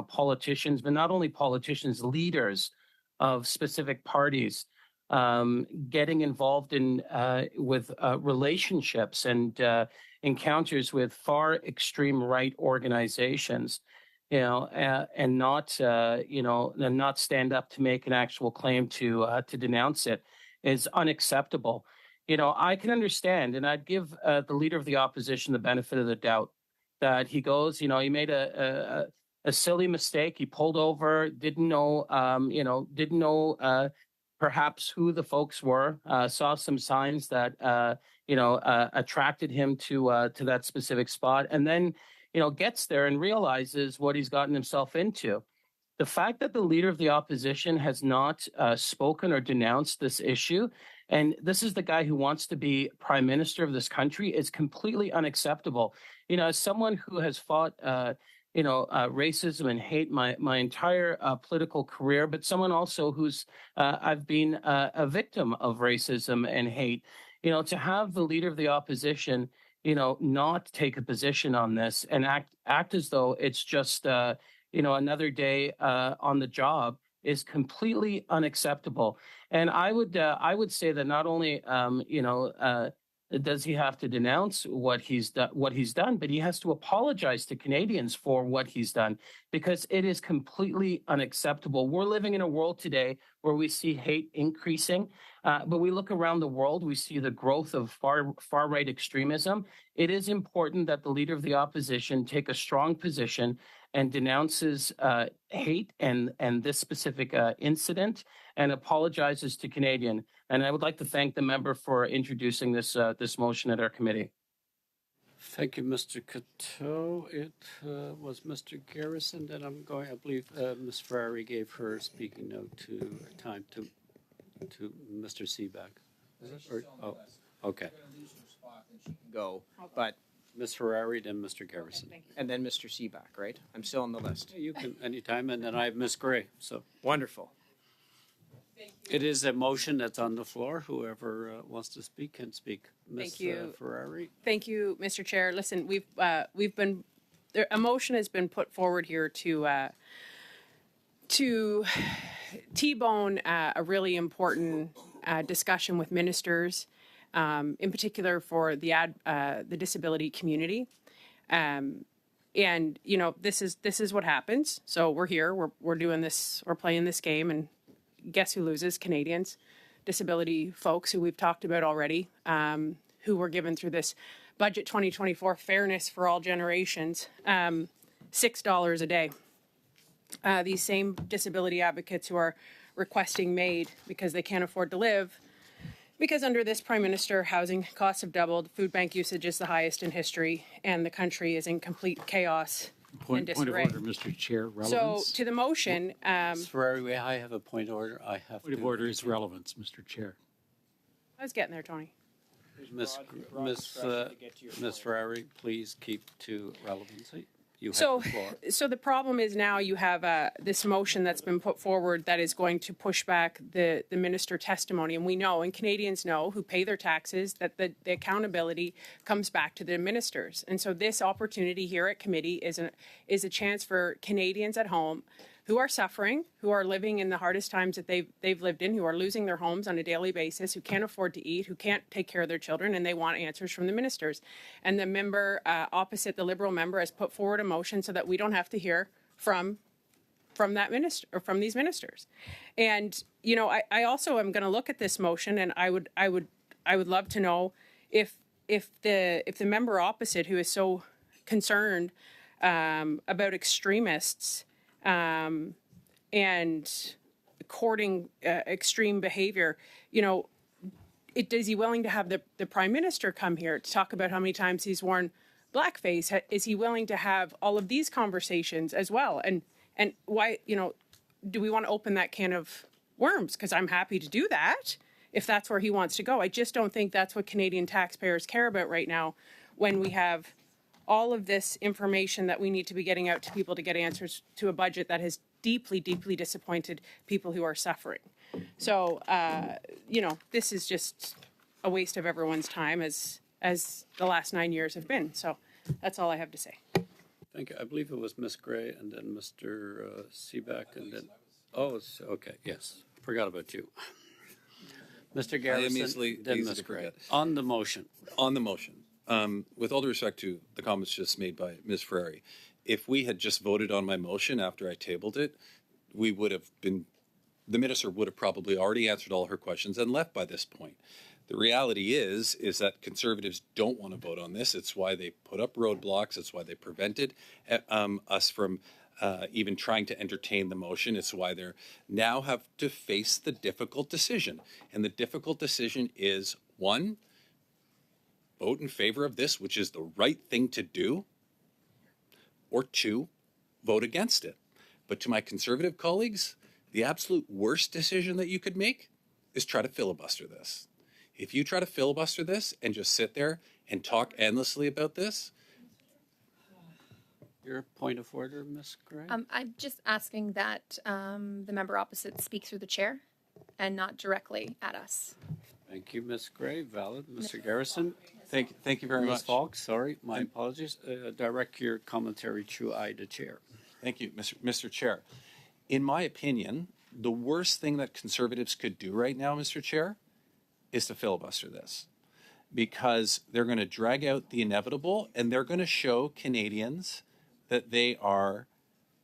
politicians, but not only politicians, leaders of specific parties getting involved in with relationships and encounters with far extreme right organizations, and not and not stand up to make an actual claim to denounce it is unacceptable. I can understand, and I'd give the leader of the opposition the benefit of the doubt that he goes, he made a silly mistake. He pulled over, didn't know, perhaps who the folks were, saw some signs that, attracted him to that specific spot, and then, gets there and realizes what he's gotten himself into. The fact that the leader of the opposition has not spoken or denounced this issue, and this is the guy who wants to be prime minister of this country, is completely unacceptable. As someone who has fought, racism and hate my entire political career, but someone also who's I've been a victim of racism and hate. To have the leader of the opposition, not take a position on this and act as though it's just another day on the job is completely unacceptable. And I would say that not only does he have to denounce what he's done, but he has to apologize to Canadians for what he's done, because it is completely unacceptable. We're living in a world today where we see hate increasing, but we look around the world, we see the growth of far right extremism. It is important that the leader of the opposition take a strong position and denounces hate and this specific incident and apologizes to Canadian. And I would like to thank the member for introducing this motion at our committee. Thank you, Mr. Coteau. It was Mr. Garrison that I believe Ms. Ferrari gave her speaking note time to Mr. Seaback. Okay. Go, but Ms. Ferrari, then Mr. Garrison. and then Mr. Seaback, right? I'm still on the list. You can anytime, and then I have Ms. Gray. So Wonderful. it is a motion that's on the floor. Whoever wants to speak can speak. Thank you. Ferrari. Thank you, Mr. Chair. Listen, we've been a motion has been put forward here to T-bone a really important discussion with ministers, in particular for the disability community. And this is what happens. So we're here. We're doing this. We're playing this game, and guess who loses? Canadians, disability folks who we've talked about already, who were given through this budget 2024 fairness for all generations, $6 a day. These same disability advocates who are requesting MAID because they can't afford to live, because under this Prime Minister, housing costs have doubled, food bank usage is the highest in history, and the country is in complete chaos and disarray. Point of order, Mr. Chair. Relevance. So to the motion. Ms. Ferrari, I have a point of order. Point of order is relevance, Mr. Chair. I was getting there, Tony. Ms. Ferrari, please keep to relevancy. You have So, the floor. so the problem is now you have this motion that's been put forward that is going to push back the minister testimony. And we know, and Canadians know who pay their taxes, that the accountability comes back to the ministers. And so this opportunity here at committee is a chance for Canadians at home who are suffering, who are living in the hardest times that they've lived in, who are losing their homes on a daily basis, who can't afford to eat, who can't take care of their children, and they want answers from the ministers. And the member opposite, the Liberal member, has put forward a motion so that we don't have to hear from that minister or from these ministers. And I also am going to look at this motion, and I would love to know if the member opposite, who is so concerned about extremists and courting extreme behavior, is he willing to have the Prime Minister come here to talk about how many times he's worn blackface? Is he willing to have all of these conversations as well? And why, do we want to open that can of worms? Because I'm happy to do that if that's where he wants to go. I just don't think that's what Canadian taxpayers care about right now, when we have all of this information that we need to be getting out to people to get answers to a budget that has deeply, deeply disappointed people who are suffering. So, this is just a waste of everyone's time, as the last 9 years have been. So that's all I have to say. Thank you. I believe it was Ms. Gray and then Mr. Seaback and then, okay, yes. Forgot about you. Mr. I am Garrison, easily then to Ms. Gray. forget. On the motion. On the motion, with all due respect to the comments just made by Ms. Ferrari, if we had just voted on my motion after I tabled it, we would have been, the minister would have probably already answered all her questions and left by this point. The reality is that Conservatives don't want to vote on this. It's why they put up roadblocks. It's why they prevented us from even trying to entertain the motion. It's why they now have to face the difficult decision. And the difficult decision is, one, vote in favor of this, which is the right thing to do, or two, vote against it. But to my Conservative colleagues, the absolute worst decision that you could make is try to filibuster this. If you try to filibuster this and just sit there and talk endlessly about this. Your point of order, Ms. Gray? I'm just asking that the member opposite speak through the chair and not directly at us. Thank you, Ms. Gray. Valid. Mr. Garrison? Thank you very Ms. much. Falk, sorry, my apologies. Direct your commentary through I, the chair. Thank you, Mr. Chair. In my opinion, the worst thing that Conservatives could do right now, Mr. Chair, is to filibuster this, because they're going to drag out the inevitable and they're going to show Canadians that they are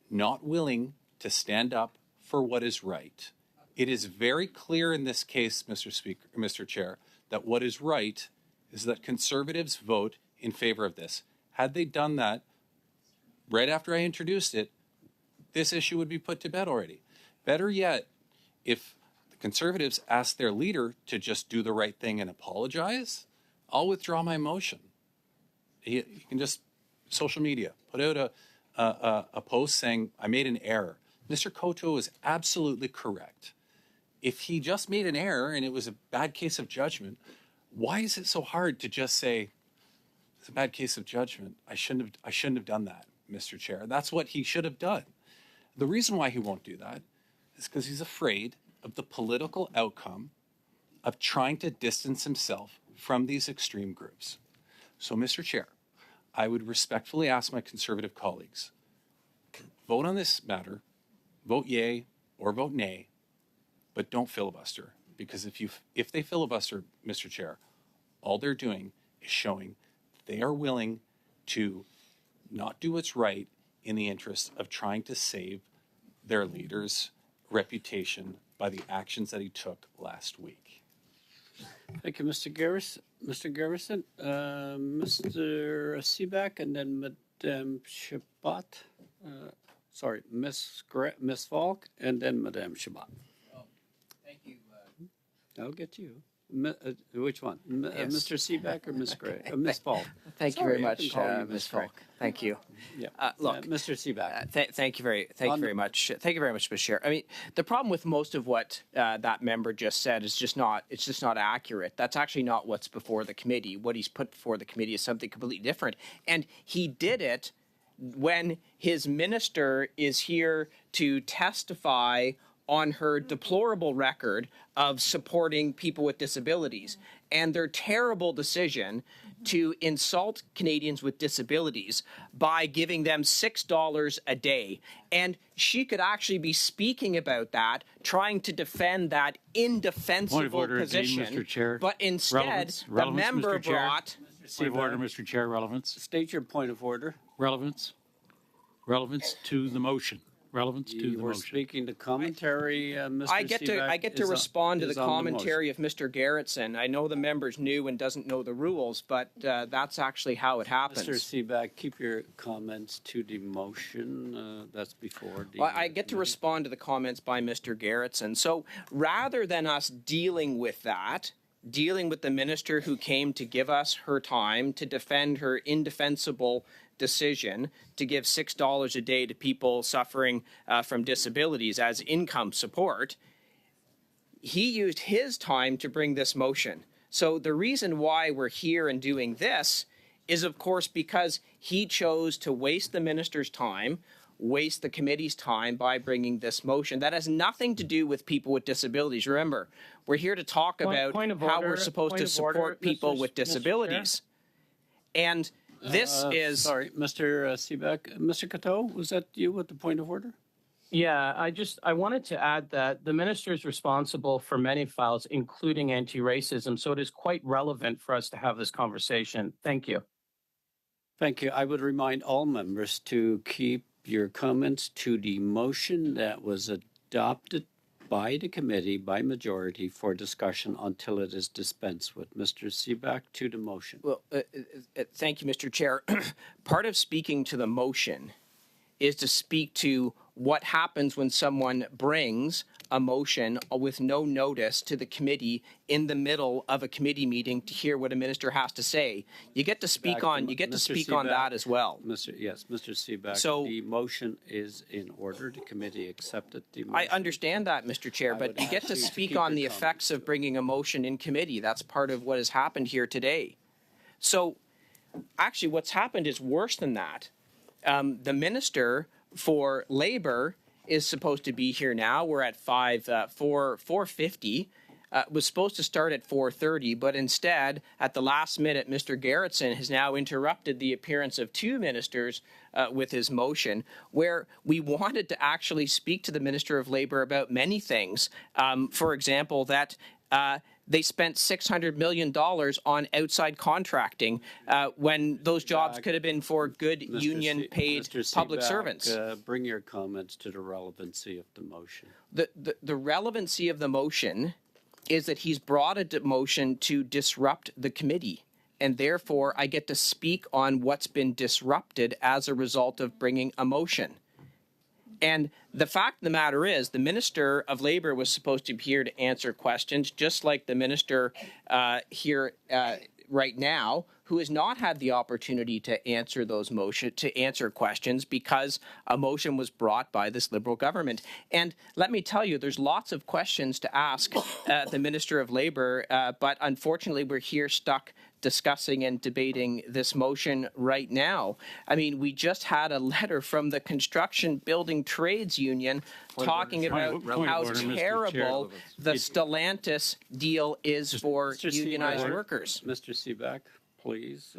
not willing to stand up for what is right. It is very clear in this case, Mr. Chair, that what is right is that Conservatives vote in favor of this. Had they done that right after I introduced it, this issue would be put to bed already. Better yet, if the Conservatives ask their leader to just do the right thing and apologize, I'll withdraw my motion. You can just, social media, put out a post saying, I made an error. Mr. Koto is absolutely correct. If he just made an error and it was a bad case of judgment, why is it so hard to just say, it's a bad case of judgment? I shouldn't have done that, Mr. Chair. That's what he should have done. The reason why he won't do that is because he's afraid of the political outcome of trying to distance himself from these extreme groups. So, Mr. Chair, I would respectfully ask my Conservative colleagues, vote on this matter, vote yay or vote nay, but don't filibuster. Because if they filibuster, Mr. Chair, all they're doing is showing they are willing to not do what's right in the interest of trying to save their leader's reputation by the actions that he took last week. Thank you, Mr. Garrison. Mr. Garrison, Mr. Seaback, and then Madame Shabbat. Sorry, Miss Falk, and then Madame Shabbat. Thank you. I'll get you. Which one? Yes. Mr. Seaback or Miss Gray? Miss Falk. Thank you very much, Ms. Falk. Thank you. Yeah. Look, Mr. Seaback. Thank you very much. Thank you very much, Mr. Chair. I mean, the problem with most of what that member just said is just not accurate. That's actually not what's before the committee. What he's put before the committee is something completely different. And he did it when his minister is here to testify on her deplorable record of supporting people with disabilities and their terrible decision to insult Canadians with disabilities by giving them $6 a day. And she could actually be speaking about that, trying to defend that indefensible position. Again, Mr. Chair. But instead, the member brought... Point of order, Mr. Chair. Relevance. State your point of order. Relevance. Relevance to the motion. Relevance to the You were motion. speaking to commentary, Mr. I get to respond to the commentary motion. of Mr. Garrettson. I know the member's new and doesn't know the rules, but that's actually how it happens. Mr. Seaback, keep your comments to the motion. That's before the... Well, I get to respond to the comments by Mr. Garrettson. So rather than us dealing with that, dealing with the minister who came to give us her time to defend her indefensible decision to give $6 a day to people suffering from disabilities as income support, he used his time to bring this motion. So the reason why we're here and doing this is, of course, because he chose to waste the minister's time, waste the committee's time by bringing this motion. That has nothing to do with people with disabilities. Remember, we're here to talk about how we're supposed to support people with disabilities. And this is... Sorry, Mr. Seaback. Mr. Cateau, was that you with the point of order? Yeah, I wanted to add that the minister is responsible for many files, including anti-racism. So it is quite relevant for us to have this conversation. Thank you. Thank you. I would remind all members to keep your comments to the motion that was adopted by the committee by majority for discussion until it is dispensed with. Mr. Seeback, to the motion. Well, thank you, Mr. Chair. Part of speaking to the motion is to speak to what happens when someone brings a motion with no notice to the committee in the middle of a committee meeting to hear what a minister has to say. You get to speak on that as well. Mr. Seeback, So the motion is in order. The committee accepted the motion. I understand that, Mr. Chair, but you get to speak on the effects of bringing a motion in committee. That's part of what has happened here today. So actually what's happened is worse than that. The Minister for Labour is supposed to be here now. We're at 4:50. Was supposed to start at 4:30, but instead, at the last minute, Mr. Gerritsen has now interrupted the appearance of two ministers with his motion, where we wanted to actually speak to the Minister of Labour about many things. For example, that they spent $600 million on outside contracting when those jobs could have been for good union-paid public servants. Bring your comments to the relevancy of the motion. The relevancy of the motion is that he's brought a motion to disrupt the committee, and therefore I get to speak on what's been disrupted as a result of bringing a motion. And the fact of the matter is, the Minister of Labour was supposed to be here to answer questions, just like the Minister here right now, who has not had the opportunity to answer questions because a motion was brought by this Liberal government. And let me tell you, there's lots of questions to ask the Minister of Labour, but unfortunately we're here stuck discussing and debating this motion right now. I mean, we just had a letter from the Construction Building Trades Union talking about how terrible the Stellantis deal is for unionized workers. Mr. Seeback, please,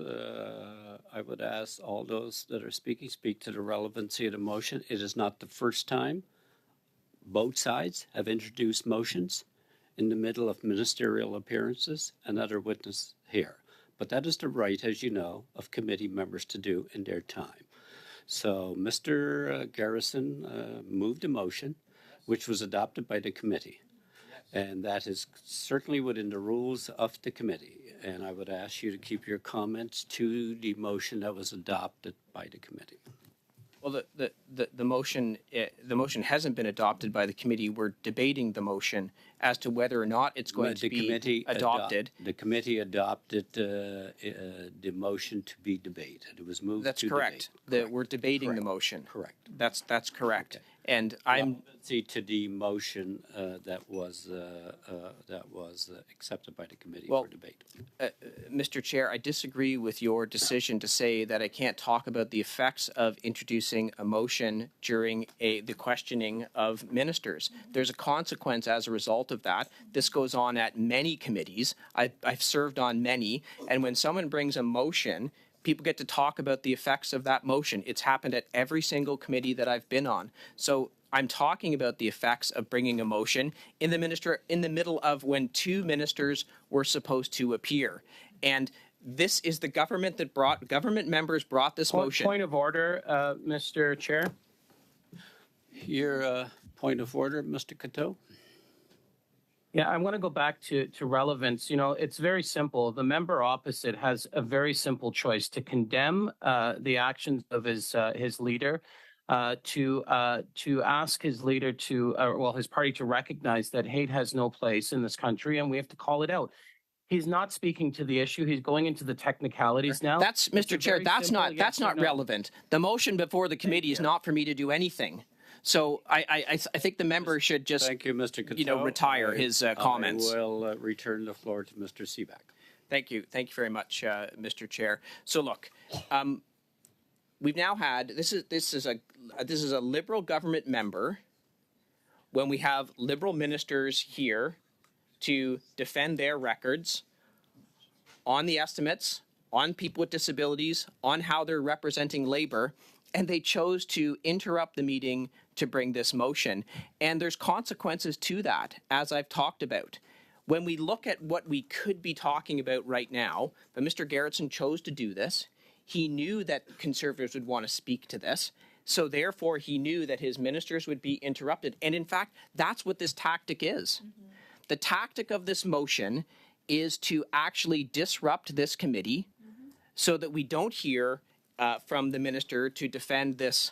I would ask all those that are speaking, speak to the relevancy of the motion. It is not the first time both sides have introduced motions in the middle of ministerial appearances and other witness here. But that is the right, as you know, of committee members to do in their time. So Mr. Garrison moved a motion, which was adopted by the committee. And that is certainly within the rules of the committee. And I would ask you to keep your comments to the motion that was adopted by the committee. Well, the motion hasn't been adopted by the committee. We're debating the motion as to whether or not it's going to be adopted. The committee adopted the motion to be debated. It was moved. That's to correct. Debate. We're debating the motion. Correct. That's correct. Okay. And I'm to the motion that was accepted by the committee for debate. Mr. Chair, I disagree with your decision to say that I can't talk about the effects of introducing a motion during the questioning of ministers. There's a consequence as a result of that. This goes on at many committees. I've served on many, and when someone brings a motion, people get to talk about the effects of that motion. It's happened at every single committee that I've been on. So I'm talking about the effects of bringing a motion in the middle of when two ministers were supposed to appear. And this is the government members brought this motion. Point of order, Mr. Chair. Your point of order, Mr. Cateau. Yeah, I want to go back to relevance. You know, it's very simple. The member opposite has a very simple choice: to condemn the actions of his leader, to ask his leader his party to recognize that hate has no place in this country, and we have to call it out. He's not speaking to the issue. He's going into the technicalities now. That's Mr. Chair. That's not relevant. The motion before the committee is not for me to do anything. So I think the member should just, thank you, Mr. Cateau. Retire his comments. I will return the floor to Mr. Seeback. Thank you very much, Mr. Chair. So look, we've now had this is a Liberal government member. When we have Liberal ministers here to defend their records on the estimates, on people with disabilities, on how they're representing Labour, and they chose to interrupt the meeting to bring this motion. And there's consequences to that, as I've talked about. When we look at what we could be talking about right now, but Mr. Gerritsen chose to do this. He knew that Conservatives would want to speak to this. So therefore, he knew that his ministers would be interrupted. And in fact, that's what this tactic is. Mm-hmm. The tactic of this motion is to actually disrupt this committee so that we don't hear from the minister to defend this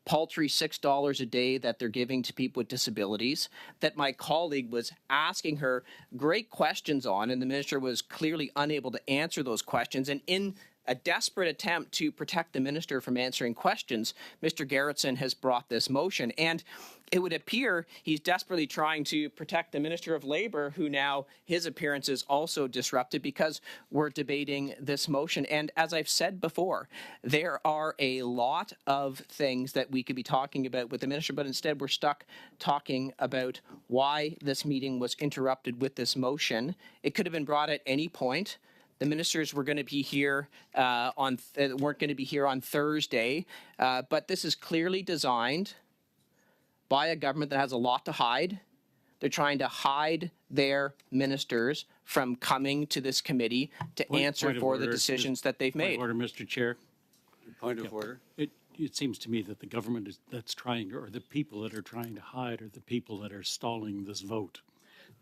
paltry $6 a day that they're giving to people with disabilities, that my colleague was asking her great questions on, and the minister was clearly unable to answer those questions. And in a desperate attempt to protect the minister from answering questions, Mr. Gerritsen has brought this motion. And it would appear he's desperately trying to protect the Minister of Labour, who now his appearance is also disrupted because we're debating this motion. And as I've said before, there are a lot of things that we could be talking about with the minister, but instead we're stuck talking about why this meeting was interrupted with this motion. It could have been brought at any point. The ministers were going to be here weren't going to be here on Thursday, but this is clearly designed by a government that has a lot to hide. They're trying to hide their ministers from coming to this committee to answer for the decisions that they've made. Point of order, Mr. Chair. Point of order. It seems to me that the government that's trying, or the people that are trying to hide, are the people that are stalling this vote.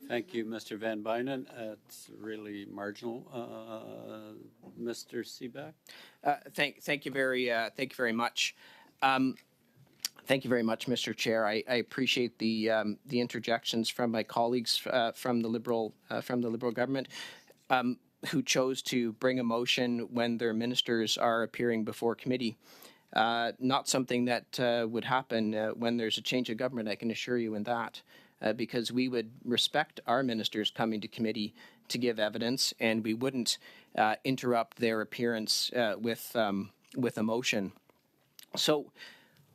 Thank you, Mr. Van Bynen. It's really marginal. Mr. Seaback? Thank you very much. Thank you very much, Mr. Chair. I appreciate the interjections from my colleagues from the Liberal government who chose to bring a motion when their ministers are appearing before committee. Not something that would happen when there's a change of government, I can assure you in that. Because we would respect our ministers coming to committee to give evidence, and we wouldn't interrupt their appearance with a motion. So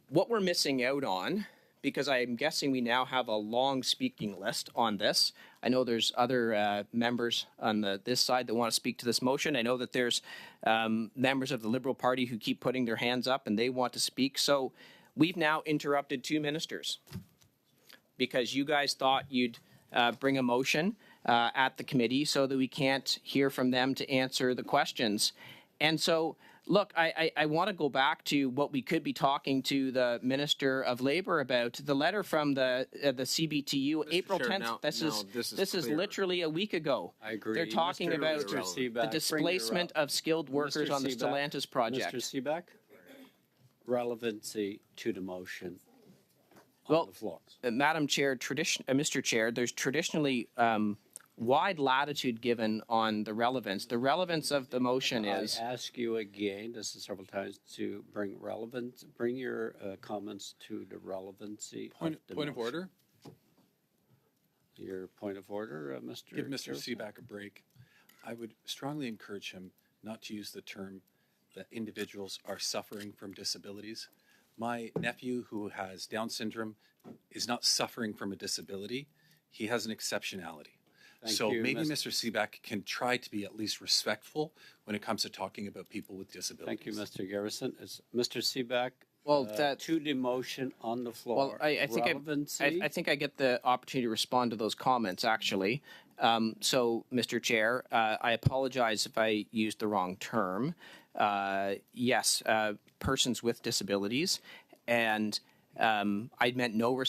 what we're missing out on, because I'm guessing we now have a long speaking list on this. I know there's other members on this side that want to speak to this motion. I know that there's members of the Liberal Party who keep putting their hands up and they want to speak. So we've now interrupted two ministers, because you guys thought you'd bring a motion at the committee so that we can't hear from them to answer the questions. And so, look, I want to go back to what we could be talking to the Minister of Labour about. The letter from the CBTU, Mr. April Chair, 10th. This is clear. literally a week ago. I agree. They're talking Mr. about Seaback, the displacement of skilled workers Mr. on the Seaback, Stellantis project. Mr. Seaback? Relevancy to the motion. Well, the floor. Madam Chair, Mr. Chair, there's traditionally wide latitude given on the relevance. The relevance of the motion is. I ask you again, this is several times, to bring your comments to the relevancy of the Point of motion. order. Your point of order, Mr. Give Mr. Garrison? Seaback a break. I would strongly encourage him not to use the term that individuals are suffering from disabilities. My nephew, who has Down syndrome, is not suffering from a disability. He has an exceptionality. Thank so you, maybe Mr. Seaback can try to be at least respectful when it comes to talking about people with disabilities. Thank you, Mr. Garrison. Is Mr. Seaback, Well, to the motion on the floor. Well, I think Relevancy? I think I get the opportunity to respond to those comments, actually. So, Mr. Chair, I apologize if I used the wrong term. Yes, persons with disabilities, and I meant no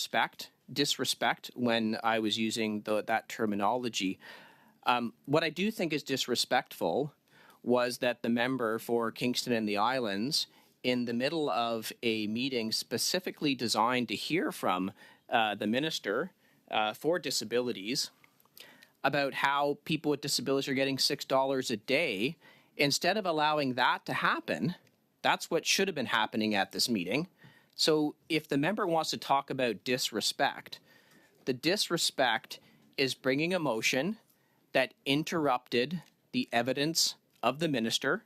disrespect when I was using that terminology. What I do think is disrespectful was that the member for Kingston and the Islands, in the middle of a meeting specifically designed to hear from the Minister for Disabilities about how people with disabilities are getting $6 a day, instead of allowing that to happen, that's what should have been happening at this meeting. So if the member wants to talk about disrespect, the disrespect is bringing a motion that interrupted the evidence of the minister,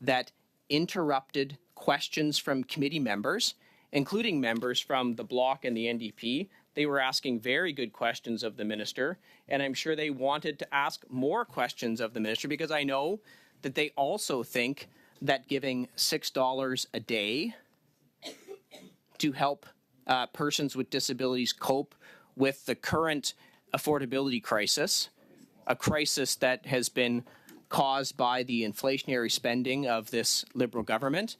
that interrupted questions from committee members, including members from the Bloc and the NDP. They were asking very good questions of the minister, and I'm sure they wanted to ask more questions of the minister, because I know that they also think that giving $6 a day to help persons with disabilities cope with the current affordability crisis, a crisis that has been caused by the inflationary spending of this Liberal government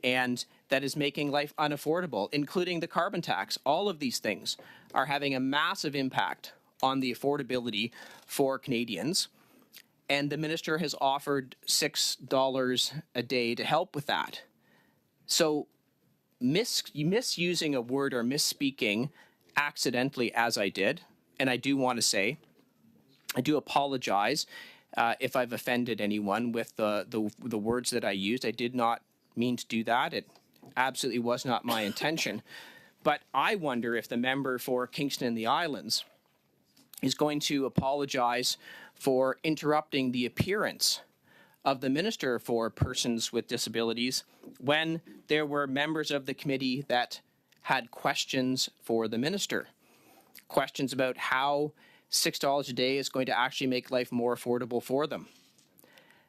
and that is making life unaffordable, including the carbon tax. All of these things are having a massive impact on the affordability for Canadians. And the minister has offered $6 a day to help with that. So misusing a word or misspeaking accidentally, as I did, and I do want to say, I do apologize if I've offended anyone with the words that I used. I did not mean to do that. It absolutely was not my intention. But I wonder if the member for Kingston and the Islands is going to apologize for interrupting the appearance of the Minister for Persons with Disabilities when there were members of the committee that had questions for the Minister. Questions about how $6 a day is going to actually make life more affordable for them.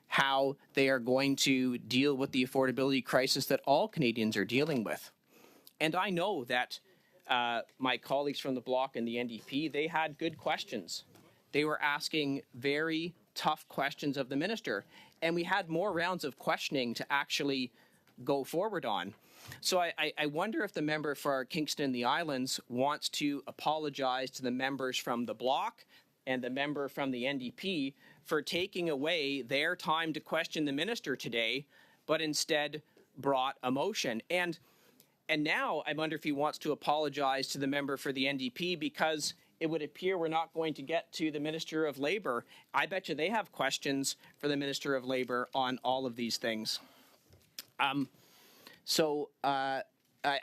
How they are going to deal with the affordability crisis that all Canadians are dealing with. And I know that my colleagues from the Bloc and the NDP, they had good questions. They were asking very tough questions of the minister. And we had more rounds of questioning to actually go forward on. So I wonder if the member for Kingston and the Islands wants to apologize to the members from the Bloc and the member from the NDP for taking away their time to question the minister today, but instead brought a motion. And now I wonder if he wants to apologize to the member for the NDP because it would appear we're not going to get to the Minister of Labour. I bet you they have questions for the Minister of Labour on all of these things. So I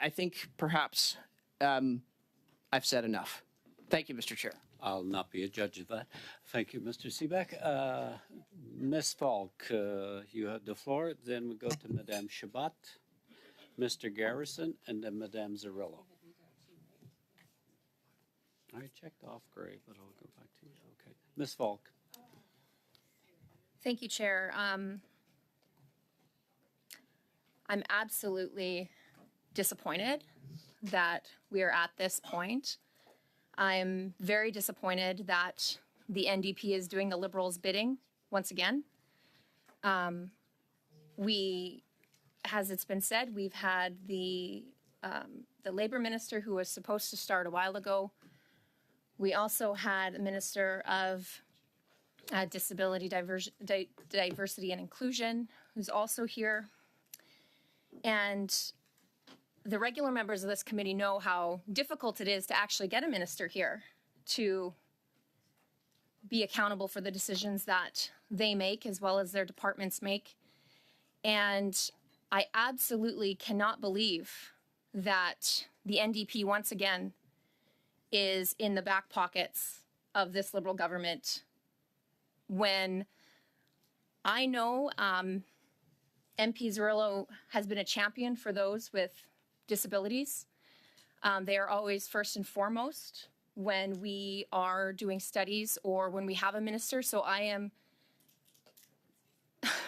think perhaps I've said enough. Thank you, Mr. Chair. I'll not be a judge of that. Thank you, Mr. Seebeck. Ms. Falk, you have the floor. Then we go to Madame Shabat, Mr. Garrison, and then Madame Zarillo. I checked off Gray, but I'll go back to you. Okay. Ms. Falk. Thank you, Chair. I'm absolutely disappointed that we are at this point. I'm very disappointed that the NDP is doing the Liberals' bidding once again. As it's been said, we've had the Labour Minister who was supposed to start a while ago. We also had a Minister of Disability, Diversity and Inclusion who's also here. And the regular members of this committee know how difficult it is to actually get a minister here to be accountable for the decisions that they make as well as their departments make. And I absolutely cannot believe that the NDP once again is in the back pockets of this Liberal government when I know MP Zarillo has been a champion for those with disabilities. They are always first and foremost when we are doing studies or when we have a minister. So I am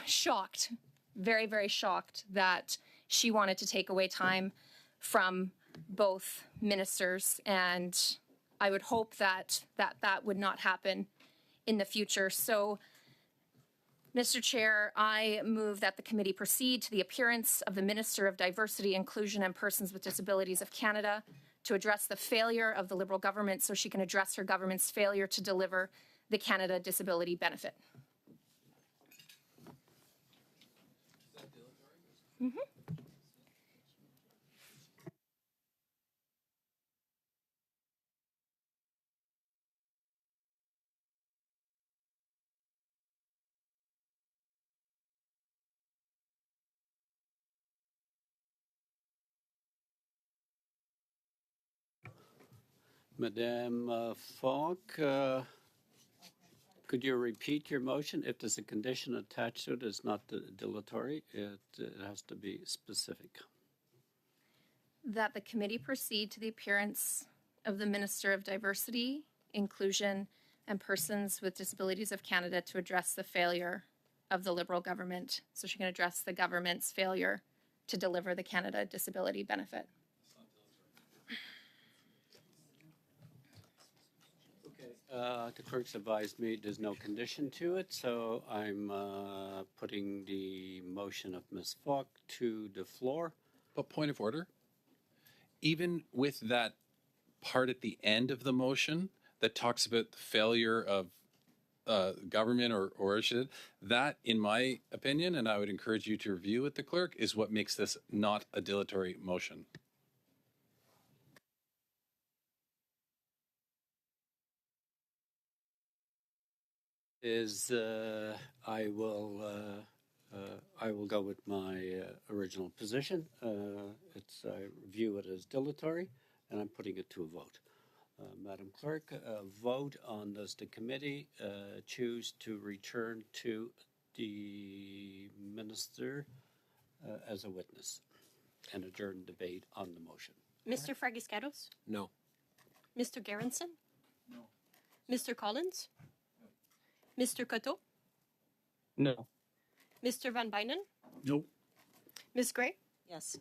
shocked, very, very shocked that she wanted to take away time from both ministers. And I would hope that would not happen in the future. So Mr. Chair, I move that the committee proceed to the appearance of the Minister of Diversity, Inclusion and Persons with Disabilities of Canada to address the failure of the Liberal government so she can address her government's failure to deliver the Canada Disability Benefit. Mm-hmm. Madame Falk, could you repeat your motion? If there's a condition attached to it, it's not dilatory. It has to be specific. That the committee proceed to the appearance of the Minister of Diversity, Inclusion and Persons with Disabilities of Canada to address the failure of the Liberal government so she can address the government's failure to deliver the Canada Disability Benefit. The clerk's advised me there's no condition to it, so I'm putting the motion of Ms. Falk to the floor. But point of order, even with that part at the end of the motion that talks about the failure of government or should, that, in my opinion, and I would encourage you to review with the clerk, is what makes this not a dilatory motion. I will go with my original position. I view it as dilatory, and I'm putting it to a vote. Madam Clerk, vote on does the committee choose to return to the minister as a witness and adjourn debate on the motion. Mr. Fragiscaros? No. Mr. Gerritsen? No. Mr. Collins? Mr. Coteau? No. Mr. Van Bynen? No. Ms. Gray? Yes.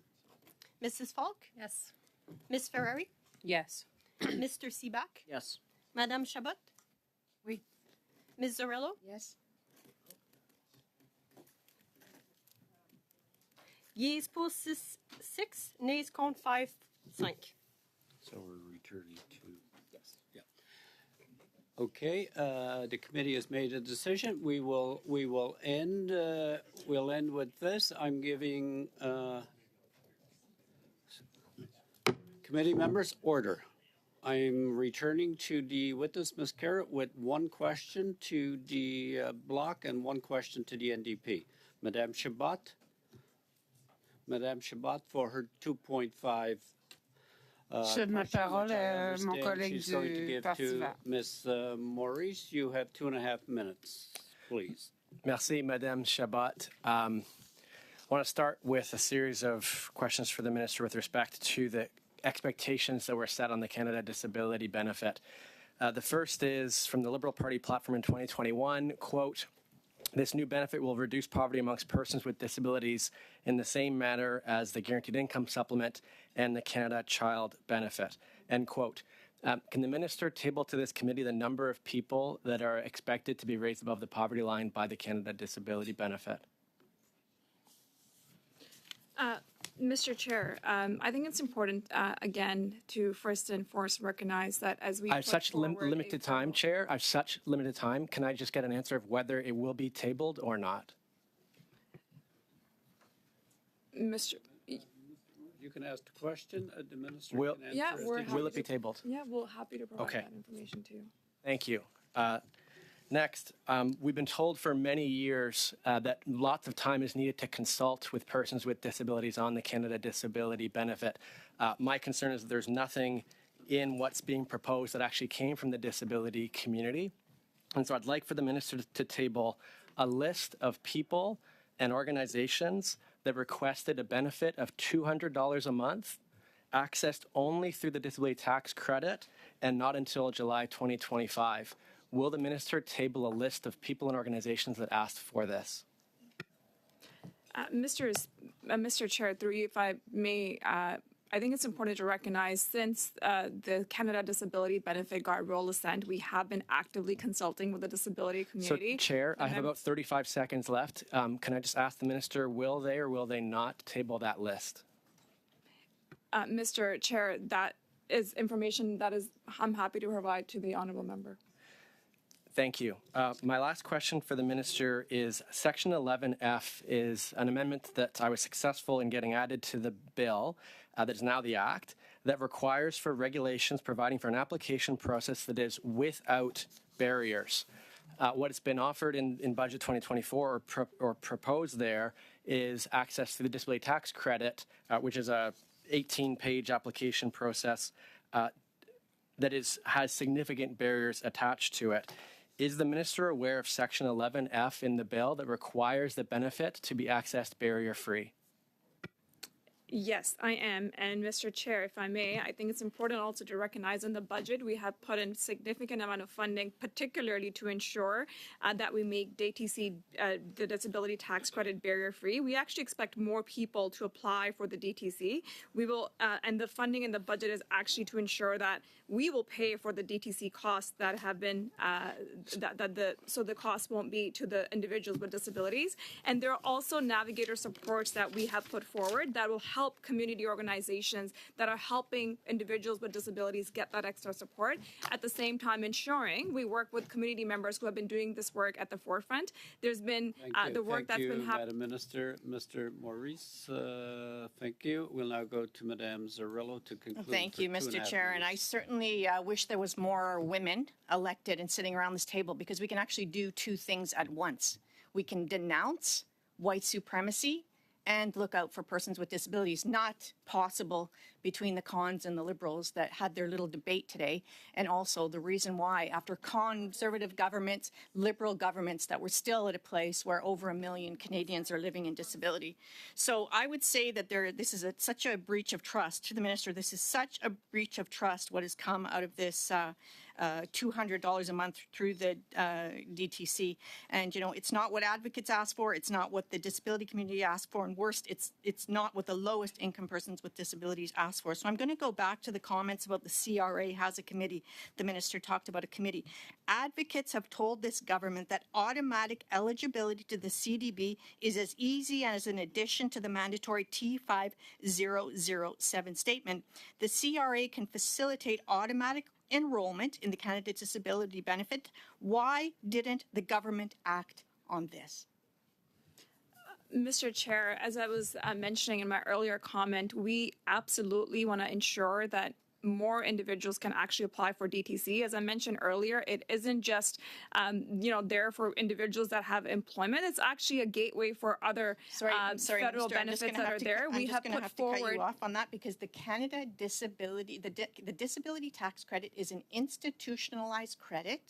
Mrs. Falk? Yes. Ms. Ferrari? Yes. Mr. Seaback? Yes. Madame Chabot? Oui. Ms. Zorello? Yes. Yeas pour 6, nays contre 5, 5. So we're returning to, yes, yeah. Okay, the committee has made a decision. We will end, we'll end with this. I'm giving committee members order. I'm returning to the witness, Ms. Carrot, with one question to the block and one question to the NDP. Madame Chabot for her 2.5. Je donne la parole à mon collègue She's going to du give Parti to vert. Ms. Maurice. You have 2.5 minutes, please. Merci, Madame Chabot. I want to start with a series of questions for the Minister with respect to the expectations that were set on the Canada Disability Benefit. The first is from the Liberal Party platform in 2021, quote, "This new benefit will reduce poverty amongst persons with disabilities in the same manner as the Guaranteed Income Supplement and the Canada Child Benefit," end quote. Can the Minister table to this committee the number of people that are expected to be raised above the poverty line by the Canada Disability Benefit? Mr. Chair, I think it's important, again, to first and foremost recognize that as we I have put such forward limited time, Chair. I have such limited time. Can I just get an answer of whether it will be tabled or not? Mr. You can ask the question. The minister Will- can answer. Yeah, it. we're Did you- happy Will it be tabled? Yeah, we're happy to provide Okay. that information to you. Thank you. Next, we've been told for many years that lots of time is needed to consult with persons with disabilities on the Canada Disability Benefit. My concern is that there's nothing in what's being proposed that actually came from the disability community. And so I'd like for the minister to table a list of people and organizations that requested a benefit of $200 a month, accessed only through the disability tax credit and not until July 2025. Will the minister table a list of people and organizations that asked for this? Mr. Chair, through you, if I may, I think it's important to recognize since the Canada Disability Benefit Guardrail Ascent, we have been actively consulting with the disability community. So, Chair, I have about 35 seconds left. Can I just ask the minister, will they or will they not table that list? Mr. Chair, that is information that I'm happy to provide to the honourable member. Thank you. My last question for the minister is Section 11F is an amendment that I was successful in getting added to the bill that is now the Act that requires for regulations providing for an application process that is without barriers. What has been offered in Budget 2024 or proposed there is access to the disability tax credit, which is a 18-page application process that has significant barriers attached to it. Is the minister aware of Section 11F in the bill that requires the benefit to be accessed barrier-free? Yes, I am. And Mr. Chair, if I may, I think it's important also to recognize in the budget we have put in significant amount of funding, particularly to ensure that we make DTC, the disability tax credit, barrier free. We actually expect more people to apply for the DTC. We will, and the funding in the budget is actually to ensure that we will pay for the DTC costs that have been so the cost won't be to the individuals with disabilities. And there are also navigator supports that we have put forward that will help community organizations that are helping individuals with disabilities get that extra support. At the same time, ensuring we work with community members who have been doing this work at the forefront. There's been the work that's been happening. Madam Minister. Mr. Maurice, thank you. We'll now go to Madame Zarrillo to conclude. Thank you, Mr. Chair. And I certainly wish there was more women elected and sitting around this table, because we can actually do two things at once. We can denounce white supremacy and look out for persons with disabilities. Not possible between the cons and the Liberals that had their little debate today, and also the reason why, after Conservative governments, Liberal governments that were still at a place where over 1 million Canadians are living in disability. So I would say that this is such a breach of trust. To the Minister, this is such a breach of trust what has come out of this $200 a month through the DTC. And, you know, it's not what advocates ask for. It's not what the disability community asks for. And worst, it's not what the lowest income persons with disabilities ask for. So I'm going to go back to the comments about the CRA has a committee. The Minister talked about a committee. Advocates have told this government that automatic eligibility to the CDB is as easy as an addition to the mandatory T5007 statement. The CRA can facilitate automatic enrollment in the Canada Disability Benefit. Why didn't the government act on this? Mr. Chair, as I was mentioning in my earlier comment, we absolutely want to ensure that more individuals can actually apply for DTC. As I mentioned earlier, it isn't just, there for individuals that have employment. It's actually a gateway for other federal benefits that are there. We have put forward. Cut you off on that, because the Canada Disability, the Disability Tax Credit is an institutionalized credit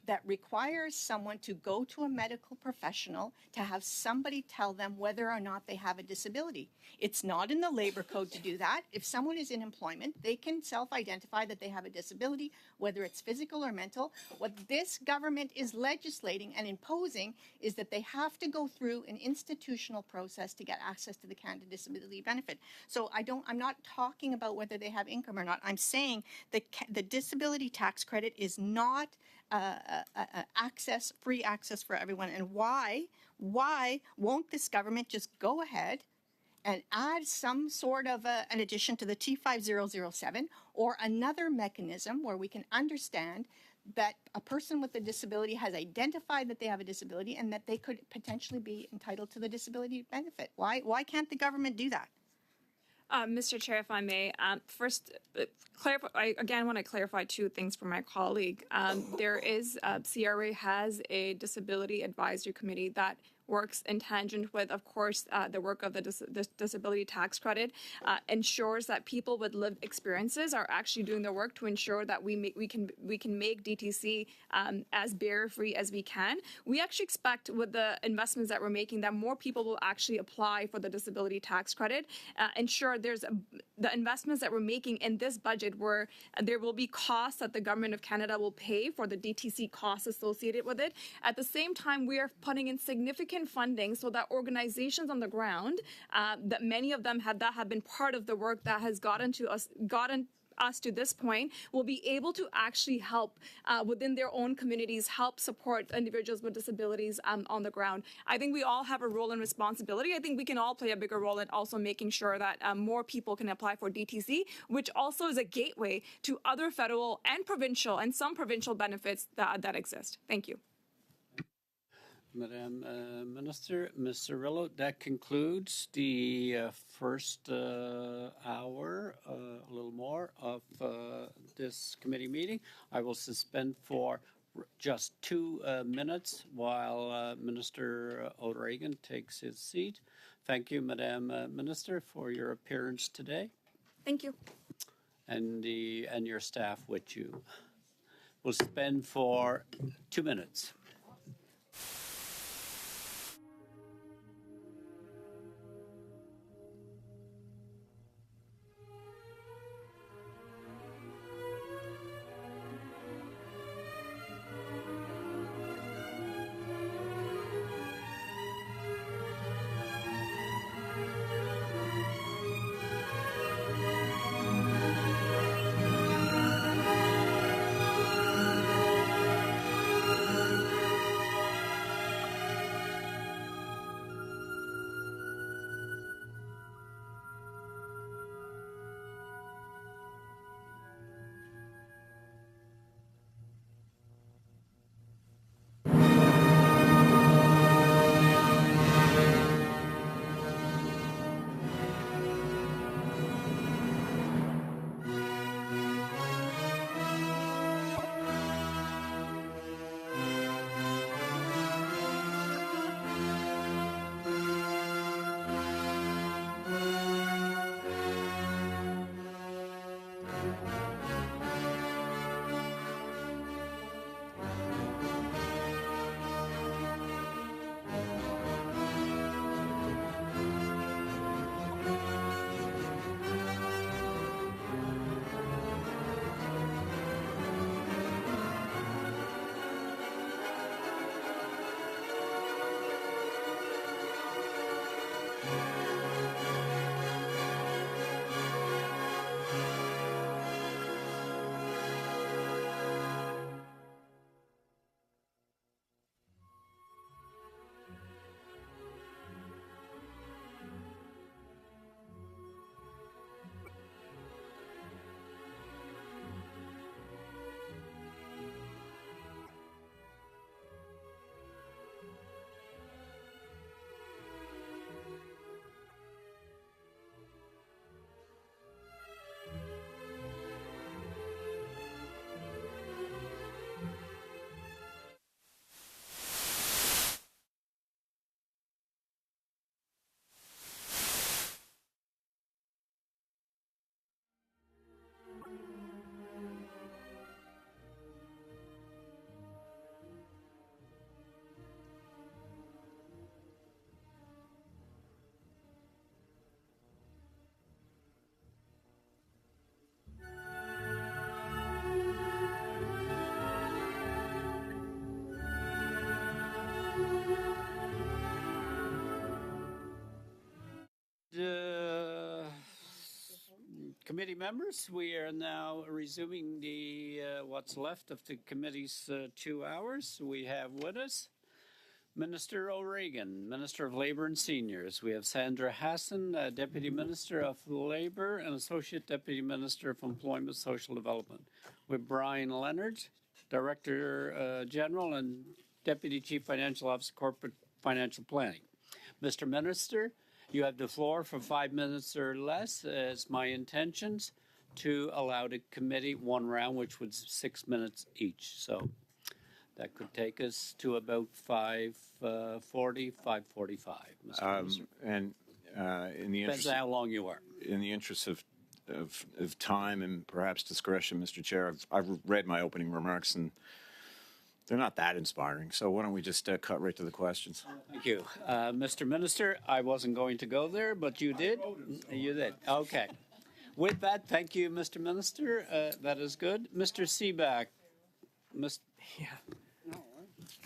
that requires someone to go to a medical professional to have somebody tell them whether or not they have a disability. It's not in the labor code to do that. If someone is in employment, they can self-identify that they have a disability, whether it's physical or mental. What this government is legislating and imposing is that they have to go through an institutional process to get access to the Canada Disability Benefit. So I'm not talking about whether they have income or not. I'm saying that the disability tax credit is not free access for everyone. And why won't this government just go ahead and add some sort of an addition to the T5007 or another mechanism where we can understand that a person with a disability has identified that they have a disability and that they could potentially be entitled to the disability benefit? Why can't the government do that? Mr. Chair, if I may, first, I again want to clarify two things for my colleague. There is, CRA has a disability advisory committee that works in tangent with, of course, the work of the disability tax credit, ensures that people with lived experiences are actually doing the work to ensure that we can make DTC as barrier-free as we can. We actually expect, with the investments that we're making, that more people will actually apply for the disability tax credit. Ensure there's the investments that we're making in this budget, where there will be costs that the government of Canada will pay for the DTC costs associated with it. At the same time, we are putting in significant funding so that organizations on the ground, that many of them have been part of the work that has gotten us to this point, will be able to actually help within their own communities, help support individuals with disabilities on the ground. I think we all have a role and responsibility. I think we can all play a bigger role in also making sure that more people can apply for DTC, which also is a gateway to other federal and provincial and some provincial benefits that exist. Thank you. Madam Minister, Ms. Cirillo, that concludes the first hour, a little more, of this committee meeting. I will suspend for just 2 minutes while Minister O'Regan takes his seat. Thank you, Madam Minister, for your appearance today. Thank you. And your staff with you. We'll suspend for 2 minutes. Committee members, we are now resuming the what's left of the committee's 2 hours. We have with us Minister O'Regan, Minister of Labour and Seniors. We have Sandra Hassan, Deputy Minister of Labour and Associate Deputy Minister of Employment and Social Development. We have Brian Leonard, Director General and Deputy Chief Financial Officer, Corporate Financial Planning. Mr. Minister, you have the floor for 5 minutes or less. It's my intentions to allow the committee one round, which was 6 minutes each. So that could take us to about 5:40, 5:45. And in the Depends interest, how long you are. in the interest of time and perhaps discretion, Mr. Chair, I've read my opening remarks and they're not that inspiring. So why don't we just cut right to the questions? Thank you. Mr. Minister, I wasn't going to go there, but you did. You did. Okay. With that, thank you, Mr. Minister. That is good. Mr. Seaback.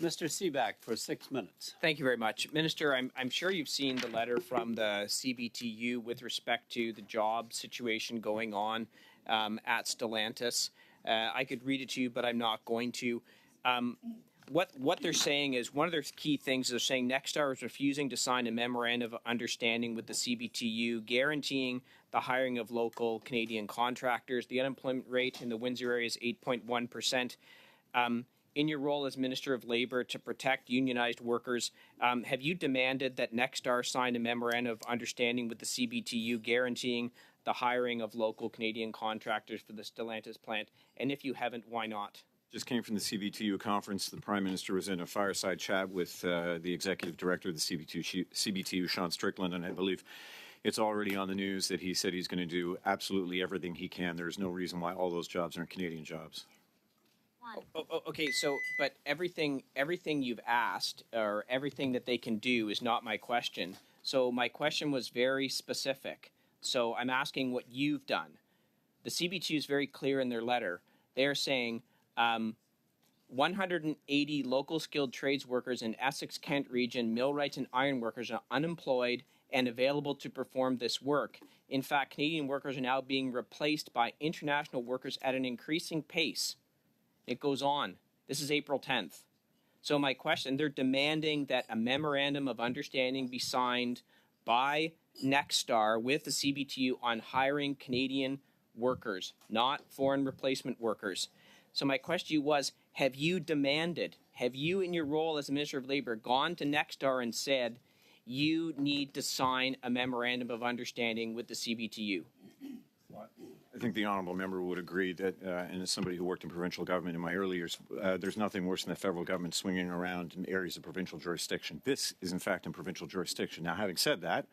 Mr. Seaback for 6 minutes. Thank you very much. Minister, I'm sure you've seen the letter from the CBTU with respect to the job situation going on at Stellantis. I could read it to you, but I'm not going to. What they're saying is, one of their key things is they're saying Nexstar is refusing to sign a memorandum of understanding with the CBTU, guaranteeing the hiring of local Canadian contractors. The unemployment rate in the Windsor area is 8.1%. In your role as Minister of Labour to protect unionized workers, have you demanded that Nexstar sign a memorandum of understanding with the CBTU guaranteeing the hiring of local Canadian contractors for the Stellantis plant? And if you haven't, why not? Just came from the CBTU conference. The Prime Minister was in a fireside chat with the Executive Director of the CBTU, Sean Strickland, and I believe it's already on the news that he said he's going to do absolutely everything he can. There's no reason why all those jobs aren't Canadian jobs. Okay, so, but everything you've asked, or everything that they can do, is not my question. So my question was very specific. So I'm asking what you've done. The CBTU is very clear in their letter. They're saying 180 local skilled trades workers in Essex-Kent region, millwrights and iron workers are unemployed and available to perform this work. In fact, Canadian workers are now being replaced by international workers at an increasing pace. It goes on. This is April 10th. So my question, they're demanding that a memorandum of understanding be signed by Nexstar with the CBTU on hiring Canadian workers, not foreign replacement workers. So my question was, have you in your role as a Minister of Labour, gone to Nexstar and said, you need to sign a memorandum of understanding with the CBTU? I think the honourable member would agree that, and as somebody who worked in provincial government in my early years, there's nothing worse than the federal government swinging around in areas of provincial jurisdiction. This is, in fact, in provincial jurisdiction. Now, having said that,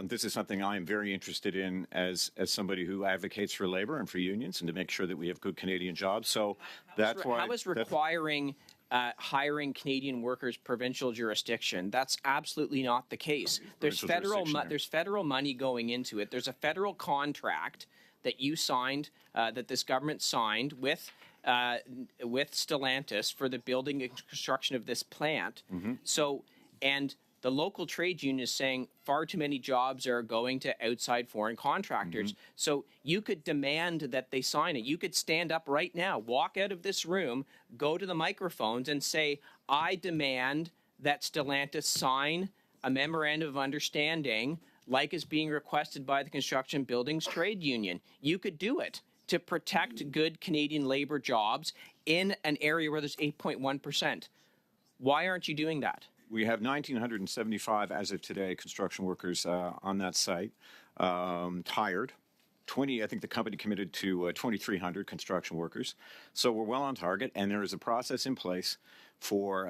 this is something I am very interested in as somebody who advocates for labour and for unions and to make sure that we have good Canadian jobs. So that's why. How is requiring hiring Canadian workers provincial jurisdiction? That's absolutely not the case. There's federal money going into it. There's a federal contract that you signed, that this government signed with Stellantis for the building and construction of this plant. Mm-hmm. So, and the local trade union is saying far too many jobs are going to outside foreign contractors. Mm-hmm. So you could demand that they sign it. You could stand up right now, walk out of this room, go to the microphones and say, I demand that Stellantis sign a memorandum of understanding like is being requested by the Construction Buildings Trade Union. You could do it to protect good Canadian labour jobs in an area where there's 8.1%. Why aren't you doing that? We have 1,975, as of today, construction workers on that site, hired. I think the company committed to 2,300 construction workers. So we're well on target, and there is a process in place for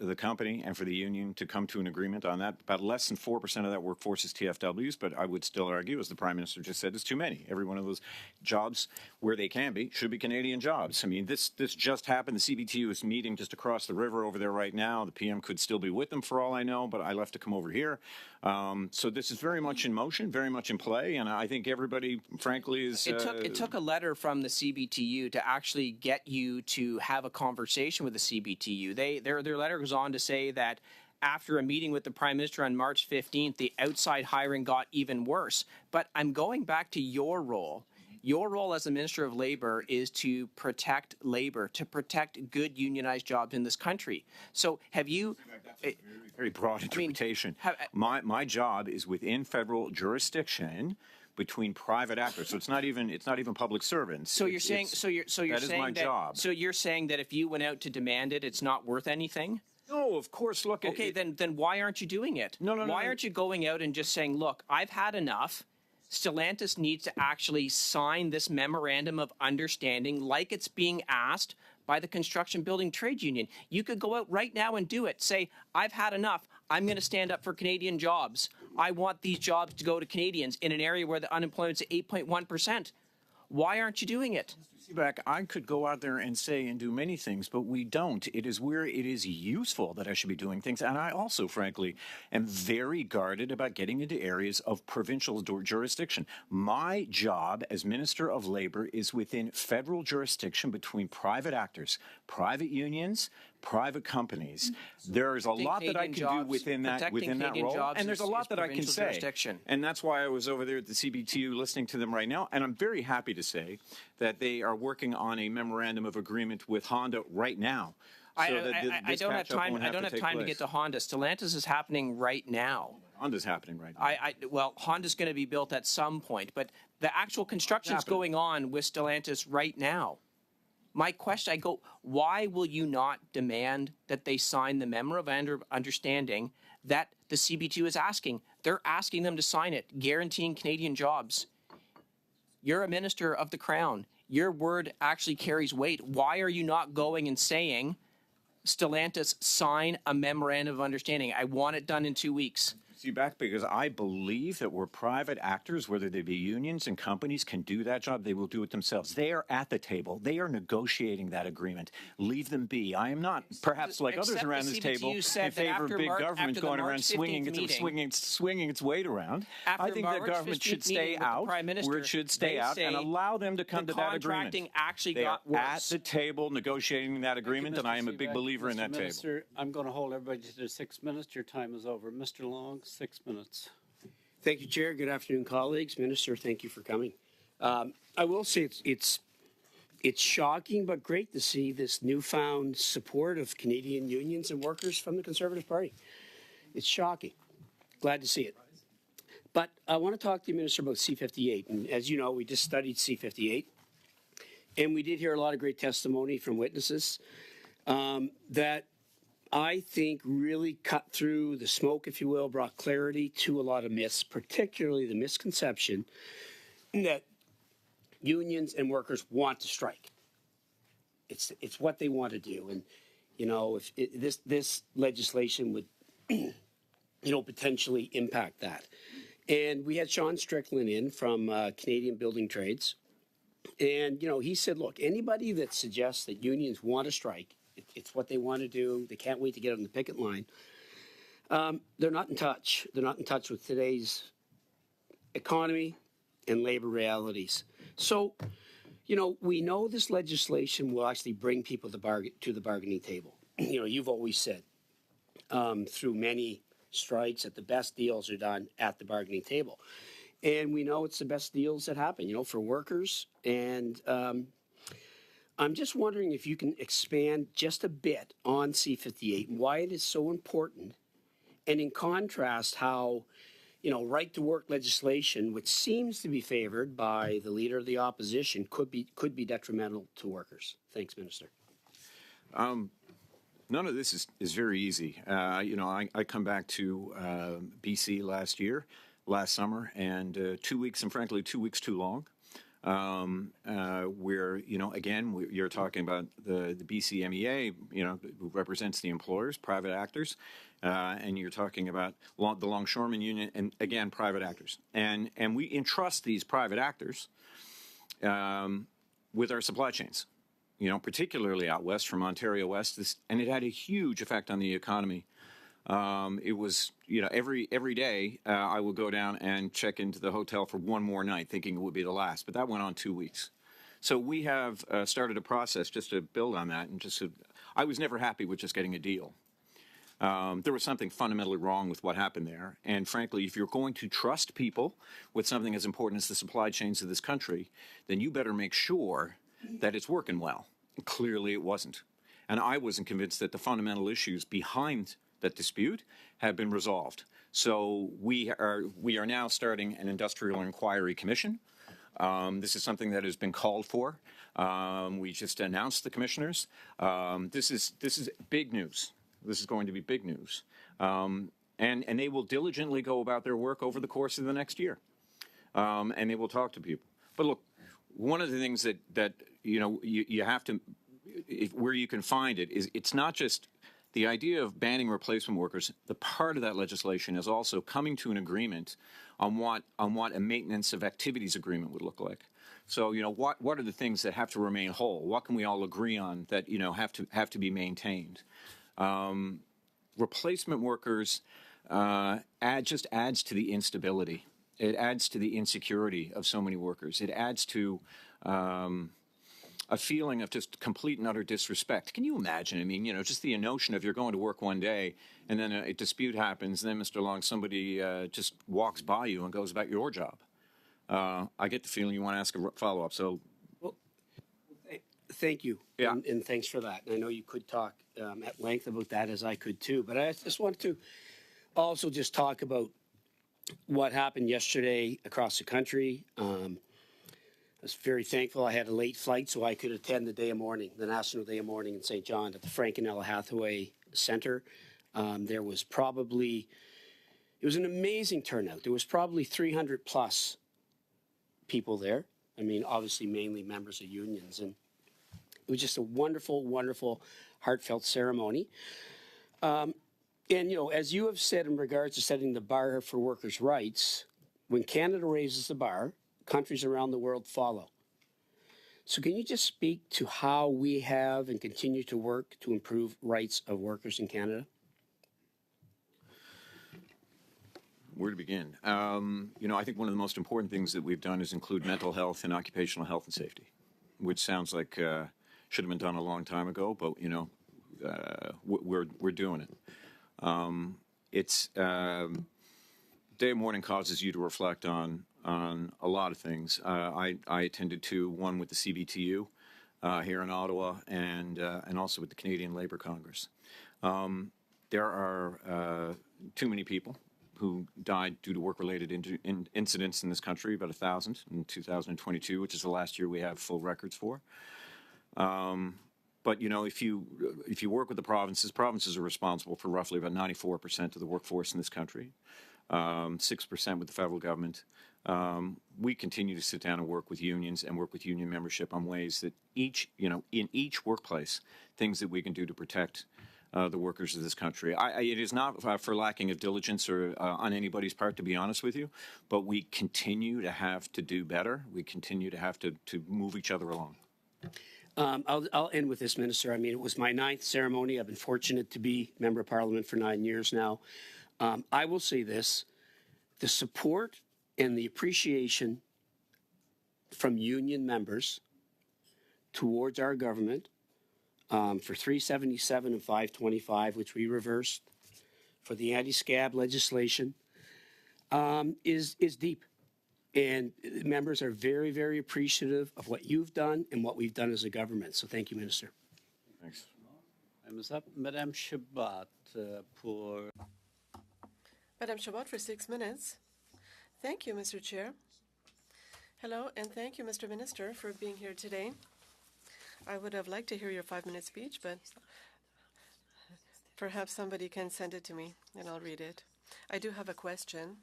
the company and for the union to come to an agreement on that. About less than 4% of that workforce is TFWs, but I would still argue, as the Prime Minister just said, it's too many. Every one of those jobs, where they can be, should be Canadian jobs. I mean, this just happened. The CBTU is meeting just across the river over there right now. The PM could still be with them for all I know, but I left to come over here. So this is very much in motion, very much in play, and I think everybody, frankly, is... It took a letter from the CBTU to actually get you to have a conversation with the CBTU. Their letter goes on to say that after a meeting with the Prime Minister on March 15th, the outside hiring got even worse. But I'm going back to your role. Your role as the Minister of Labour is to protect labor, to protect good unionized jobs in this country. So have you... Very broad interpretation. My job is within federal jurisdiction between private actors. So it's not even public servants. So you're saying that is my job. So you're saying that if you went out to demand it, it's not worth anything? No, of course. Look. Okay, then why aren't you doing it? No. Why aren't you going out and just saying, look, I've had enough. Stellantis needs to actually sign this memorandum of understanding like it's being asked by the construction building trade union. You could go out right now and do it. Say, I've had enough. I'm going to stand up for Canadian jobs. I want these jobs to go to Canadians in an area where the unemployment's at 8.1%. Why aren't you doing it? Seaback, I could go out there and say and do many things, but we don't. It is where it is useful that I should be doing things. And I also, frankly, am very guarded about getting into areas of provincial jurisdiction. My job as Minister of Labour is within federal jurisdiction between private actors, private unions, private companies. There is a lot that I can do within that role, and there's a lot that I can say. And that's why I was over there at the CBTU listening to them right now, and I'm very happy to say that they are working on a memorandum of agreement with Honda right now. I don't have time to get to Honda. Stellantis is happening right now. Honda's happening right now. Well, Honda's going to be built at some point, but the actual construction is going on with Stellantis right now. My question, why will you not demand that they sign the memorandum of understanding that the CBTU is asking? They're asking them to sign it, guaranteeing Canadian jobs. You're a minister of the Crown. Your word actually carries weight. Why are you not going and saying, Stellantis, sign a memorandum of understanding? I want it done in 2 weeks. Back because I believe that where private actors, whether they be unions and companies, can do that job, they will do it themselves. They are at the table. They are negotiating that agreement. Leave them be. I am not, perhaps like others around this table, in favor of big government going around swinging its weight around. I think that government should stay out where it should stay out and allow them to come to that agreement. They are at the table negotiating that agreement, and I am a big believer in that table. Minister, I'm going to hold everybody to 6 minutes. Your time is over. Mr. Long. 6 minutes. Thank you, Chair. Good afternoon, colleagues. Minister, thank you for coming. I will say it's shocking but great to see this newfound support of Canadian unions and workers from the Conservative Party. It's shocking. Glad to see it. But I want to talk to you, Minister, about C-58. And as you know, we just studied C-58. And we did hear a lot of great testimony from witnesses that I think really cut through the smoke, if you will, brought clarity to a lot of myths, particularly the misconception that unions and workers want to strike. It's what they want to do. And, you know, if this legislation would, potentially impact that. And we had Sean Strickland in from Canadian Building Trades. And, he said, look, anybody that suggests that unions want to strike, it's what they want to do. They can't wait to get on the picket line. They're not in touch. They're not in touch with today's economy and labor realities. So, we know this legislation will actually bring people to the bargaining table. You've always said through many strikes that the best deals are done at the bargaining table. And we know it's the best deals that happen, for workers. And I'm just wondering if you can expand just a bit on C-58 and why it is so important. And in contrast, how, right-to-work legislation, which seems to be favored by the leader of the opposition, could be detrimental to workers. Thanks, Minister. None of this is very easy. I come back to BC last summer, and 2 weeks, and frankly, 2 weeks too long. Where, again, you're talking about the BCMEA, who represents the employers, private actors, and you're talking about the Longshoremen Union, and again, private actors. And we entrust these private actors with our supply chains, particularly out west from Ontario West, and it had a huge effect on the economy. It was, every day I would go down and check into the hotel for one more night, thinking it would be the last. But that went on 2 weeks. So we have started a process just to build on that. And I was never happy with just getting a deal. There was something fundamentally wrong with what happened there. And frankly, if you're going to trust people with something as important as the supply chains of this country, then you better make sure that it's working well. Clearly, it wasn't. And I wasn't convinced that the fundamental issues behind that dispute have been resolved. So we are now starting an industrial inquiry commission. This is something that has been called for. We just announced the commissioners. This is big news. This is going to be big news. And they will diligently go about their work over the course of the next year. And they will talk to people. But look, one of the things that you have to, where you can find it, is it's not just the idea of banning replacement workers. The part of that legislation is also coming to an agreement on what a maintenance of activities agreement would look like. So, what are the things that have to remain whole? What can we all agree on that, have to be maintained? Replacement workers just adds to the instability. It adds to the insecurity of so many workers. It adds to a feeling of just complete and utter disrespect. Can you imagine? I mean, just the notion of you're going to work one day and then a dispute happens, and then, Mr. Long, somebody just walks by you and goes about your job. I get the feeling you want to ask a follow-up. So, well, thank you. Yeah. And thanks for that. And I know you could talk at length about that, as I could too. But I just wanted to also just talk about what happened yesterday across the country. I was very thankful I had a late flight so I could attend the National Day of Mourning in St. John at the Frank and Ella Hathaway Center. There was it was an amazing turnout. There was probably 300 plus people there. I mean, obviously mainly members of unions. And it was just a wonderful, wonderful, heartfelt ceremony. And, as you have said in regards to setting the bar for workers' rights, when Canada raises the bar, countries around the world follow. So can you just speak to how we have and continue to work to improve rights of workers in Canada? Where to begin? I think one of the most important things that we've done is include mental health and occupational health and safety, which sounds like should have been done a long time ago, but we're doing it. It's Day of Mourning causes you to reflect on a lot of things. I attended to one with the CBTU here in Ottawa and also with the Canadian Labour Congress. There are too many people who died due to work-related incidents in this country, about 1,000 in 2022, which is the last year we have full records for. But if you work with the provinces are responsible for roughly about 94% of the workforce in this country, 6% with the federal government. We continue to sit down and work with unions and work with union membership on ways that in each workplace, things that we can do to protect the workers of this country. It is not for lacking of diligence or on anybody's part, to be honest with you, but we continue to have to do better. We continue to have to move each other along. I'll end with this, Minister. I mean, it was my 9th ceremony. I've been fortunate to be Member of Parliament for 9 years now. I will say this, the support and the appreciation from union members towards our government for 377 and 525, which we reversed, for the anti-scab legislation, is deep. And members are very, very appreciative of what you've done and what we've done as a government. So thank you, Minister. Thanks. Madame Chabot pour... Madame Chabot for 6 minutes. Thank you, Mr. Chair. Hello, and thank you, Mr. Minister, for being here today. I would have liked to hear your 5-minute speech, but perhaps somebody can send it to me, and I'll read it. I do have a question.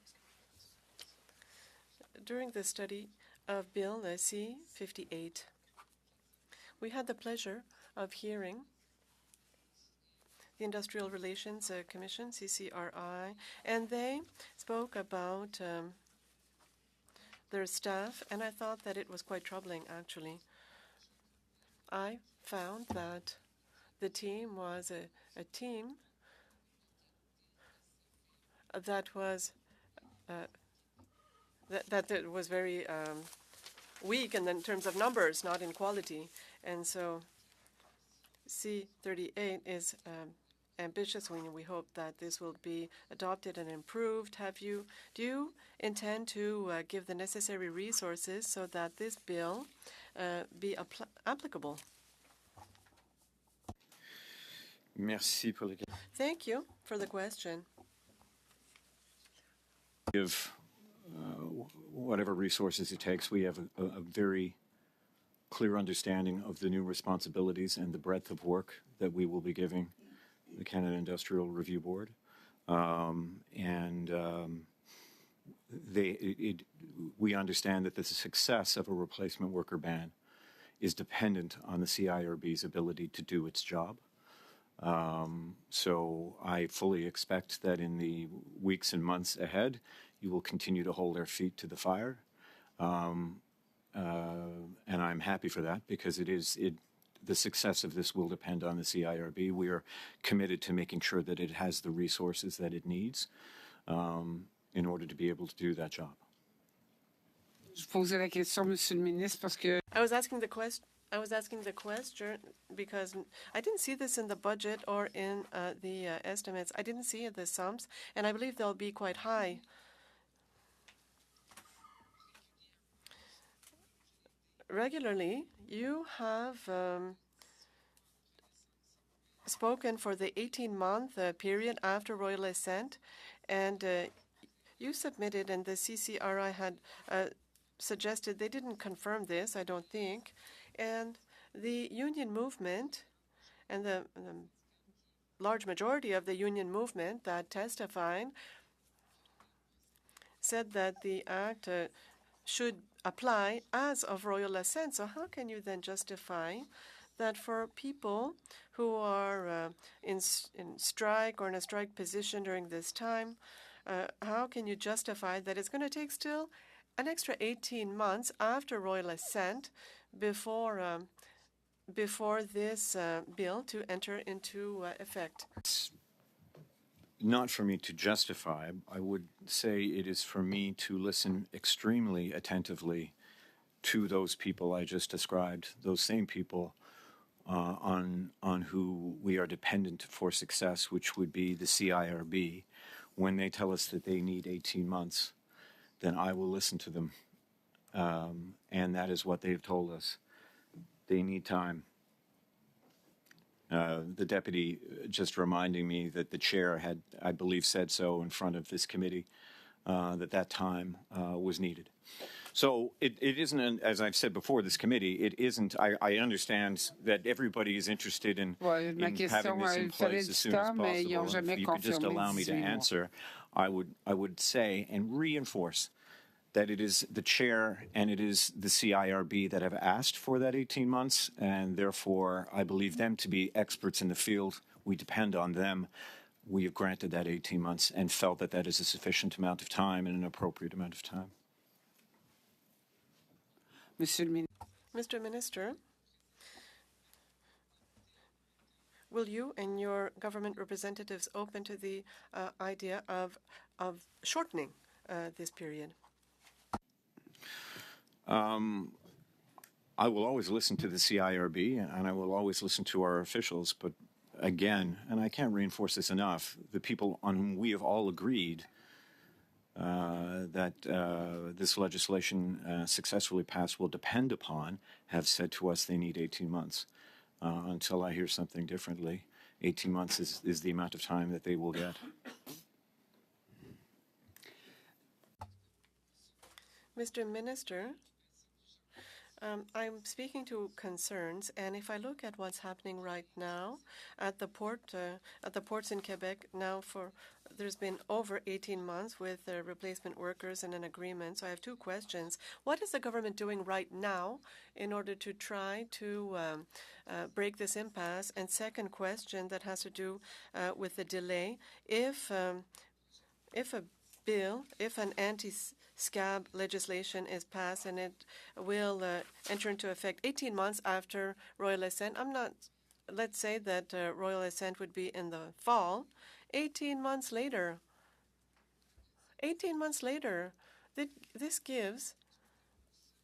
During the study of Bill C-58, we had the pleasure of hearing the Industrial Relations Commission, CCRI, and they spoke about their staff, and I thought that it was quite troubling, actually. I found that the team was a team that was that it was very weak in terms of numbers, not in quality. And so C-38 is ambitious one. We hope that this will be adopted and improved. Do you intend to give the necessary resources so that this bill be applicable? Merci pour les Thank you for the question. Give whatever resources it takes. We have a very clear understanding of the new responsibilities and the breadth of work that we will be giving the Canada Industrial Review Board. We understand that the success of a replacement worker ban is dependent on the CIRB's ability to do its job. So I fully expect that in the weeks and months ahead, you will continue to hold our feet to the fire. And I'm happy for that because the success of this will depend on the CIRB. We are committed to making sure that it has the resources that it needs in order to be able to do that job. Je posais la question, Monsieur le ministre, parce que I was asking the question because I didn't see this in the budget or in the estimates. I didn't see the sums, and I believe they'll be quite high. Regularly, you have spoken for the 18-month period after royal assent, and you submitted, and the CCRI had suggested, they didn't confirm this, I don't think, and the union movement and the large majority of the union movement that testified said that the act should apply as of royal assent. So how can you then justify that for people who are in strike or in a strike position during this time, how can you justify that it's going to take still an extra 18 months after royal assent before this bill to enter into effect? It's not for me to justify. I would say it is for me to listen extremely attentively to those people I just described, those same people on who we are dependent for success, which would be the CIRB. When they tell us that they need 18 months, then I will listen to them. And that is what they've told us. They need time. The deputy just reminding me that the chair had, I believe, said so in front of this committee, that time was needed. So it isn't, as I've said before, this committee, it isn't, I understand that everybody is interested in having this in place as soon as possible. If you could just allow me to answer, I would say and reinforce that it is the chair and it is the CIRB that have asked for that 18 months, and therefore I believe them to be experts in the field. We depend on them. We have granted that 18 months and felt that that is a sufficient amount of time and an appropriate amount of time. Mr. Minister, will you and your government representatives open to the idea of shortening this period? I will always listen to the CIRB and I will always listen to our officials, but again, and I can't reinforce this enough, the people on whom we have all agreed that this legislation successfully passed will depend upon have said to us they need 18 months. Until I hear something differently, 18 months is the amount of time that they will get. Mr. Minister, I'm speaking to concerns, and if I look at what's happening right now at the ports in Quebec, there's been over 18 months with replacement workers and an agreement. So I have two questions. What is the government doing right now in order to try to break this impasse? And second question that has to do with the delay. If an anti-scab legislation is passed and it will enter into effect 18 months after royal assent, let's say that royal assent would be in the fall, 18 months later, this gives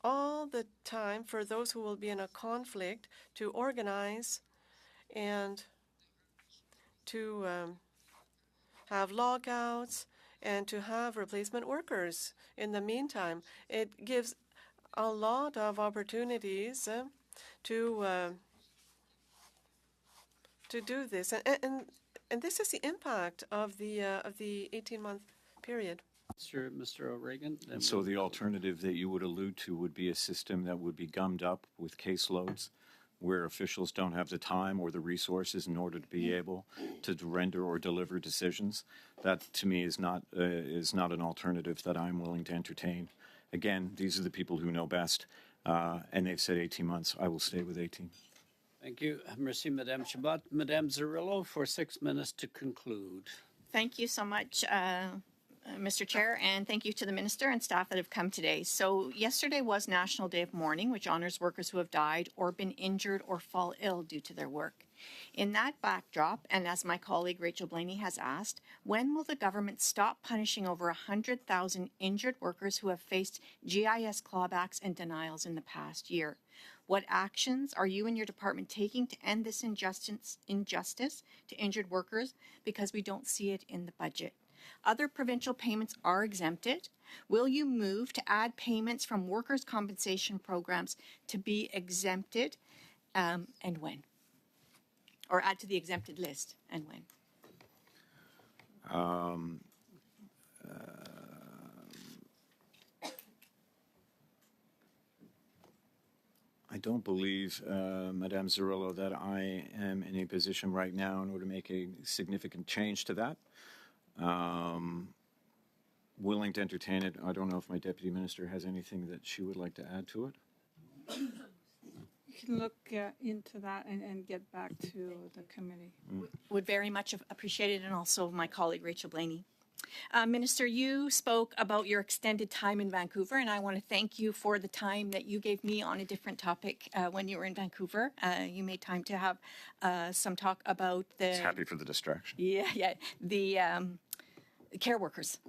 all the time for those who will be in a conflict to organize and to have logouts and to have replacement workers in the meantime. It gives a lot of opportunities to do this, and this is the impact of the 18-month period. Mr. O'Regan. And so the alternative that you would allude to would be a system that would be gummed up with caseloads, where officials don't have the time or the resources in order to be able to render or deliver decisions. That, to me, is not an alternative that I'm willing to entertain. Again, these are the people who know best, and they've said 18 months. I will stay with 18. Thank you. Merci, Madame Chabot. Madame Zerillo, for 6 minutes to conclude. Thank you so much, Mr. Chair, and thank you to the Minister and staff that have come today. So yesterday was National Day of Mourning, which honors workers who have died or been injured or fall ill due to their work. In that backdrop, and as my colleague Rachel Blaney has asked, when will the government stop punishing over 100,000 injured workers who have faced GIS clawbacks and denials in the past year? What actions are you and your department taking to end this injustice to injured workers, because we don't see it in the budget? Other provincial payments are exempted. Will you move to add payments from workers' compensation programs to be exempted, and when? Or add to the exempted list, and when? I don't believe, Madame Zerillo, that I am in a position right now in order to make a significant change to that. Willing to entertain it. I don't know if my deputy minister has anything that she would like to add to it. You can look into that and get back to the committee. Would very much appreciate it, and also my colleague Rachel Blaney. Minister, you spoke about your extended time in Vancouver, and I want to thank you for the time that you gave me on a different topic when you were in Vancouver. You made time to have some talk about the... Happy for the distraction. Yeah, the care workers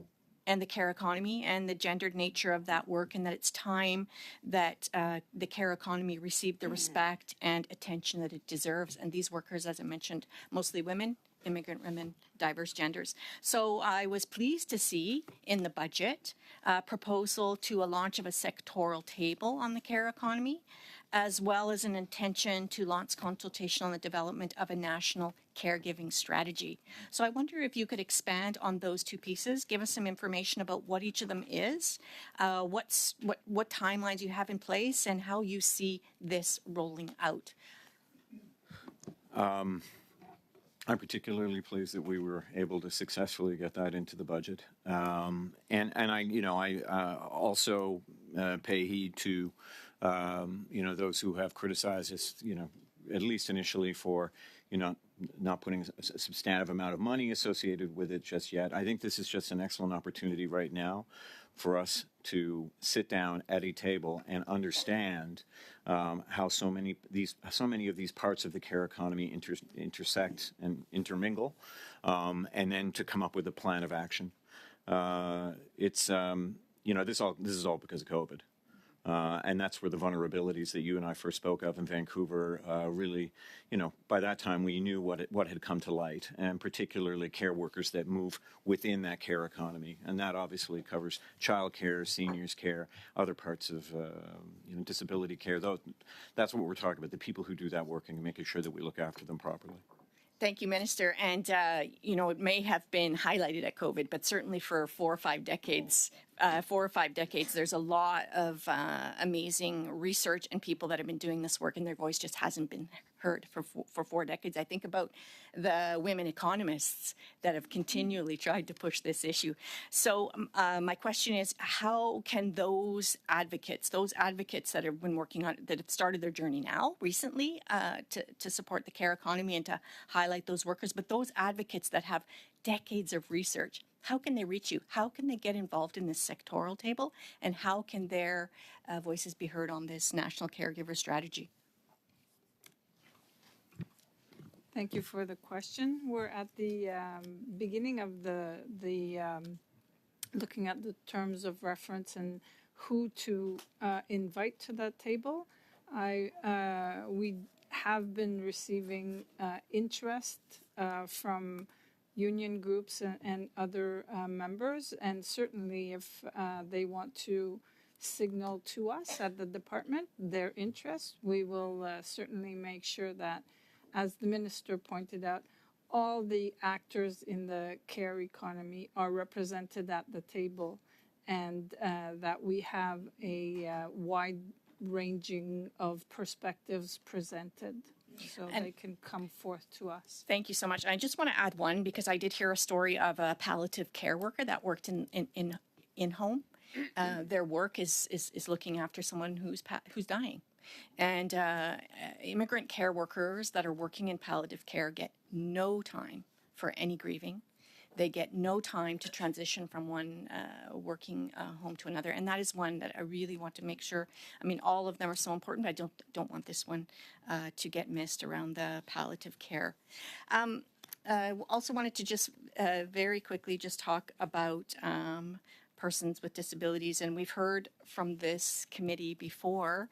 and the care economy and the gendered nature of that work, and that it's time that the care economy received the respect and attention that it deserves. And these workers, as I mentioned, mostly women, immigrant women, diverse genders. So I was pleased to see in the budget a proposal to a launch of a sectoral table on the care economy, as well as an intention to launch consultation on the development of a national caregiving strategy. So I wonder if you could expand on those two pieces, give us some information about what each of them is, what timelines you have in place, and how you see this rolling out. I'm particularly pleased that we were able to successfully get that into the budget, and I also pay heed to those who have criticized us, at least initially for not putting a substantive amount of money associated with it just yet. I think this is just an excellent opportunity right now for us to sit down at a table and understand how so many of these parts of the care economy intersect and intermingle, and then to come up with a plan of action. This is all because of COVID. And that's where the vulnerabilities that you and I first spoke of in Vancouver really, by that time we knew what had come to light, and particularly care workers that move within that care economy. And that obviously covers child care, seniors care, other parts of disability care. That's what we're talking about, the people who do that work and making sure that we look after them properly. Thank you, Minister. And, it may have been highlighted at COVID, but certainly for 4 or 5 decades, there's a lot of amazing research and people that have been doing this work, and their voice just hasn't been heard for 4 decades. I think about the women economists that have continually tried to push this issue. So my question is, how can those advocates that have been working on, that have started their journey now recently to support the care economy and to highlight those workers, but those advocates that have decades of research, how can they reach you? How can they get involved in this sectoral table? And how can their voices be heard on this national caregiver strategy? Thank you for the question. We're at the beginning of the looking at the terms of reference and who to invite to that table. We have been receiving interest from union groups and other members. And certainly if they want to signal to us at the department their interest, we will certainly make sure that, as the minister pointed out, all the actors in the care economy are represented at the table, and that we have a wide ranging of perspectives presented so And- they can come forth to us. Thank you so much. I just want to add one because I did hear a story of a palliative care worker that worked in home. Their work is looking after someone who's dying, and immigrant care workers that are working in palliative care get no time for any grieving. They get no time to transition from one working home to another, and that is one that I really want to make sure. I mean, all of them are so important, but I don't want this one to get missed around the palliative care. Also wanted to just very quickly just talk about persons with disabilities, and we've heard from this committee before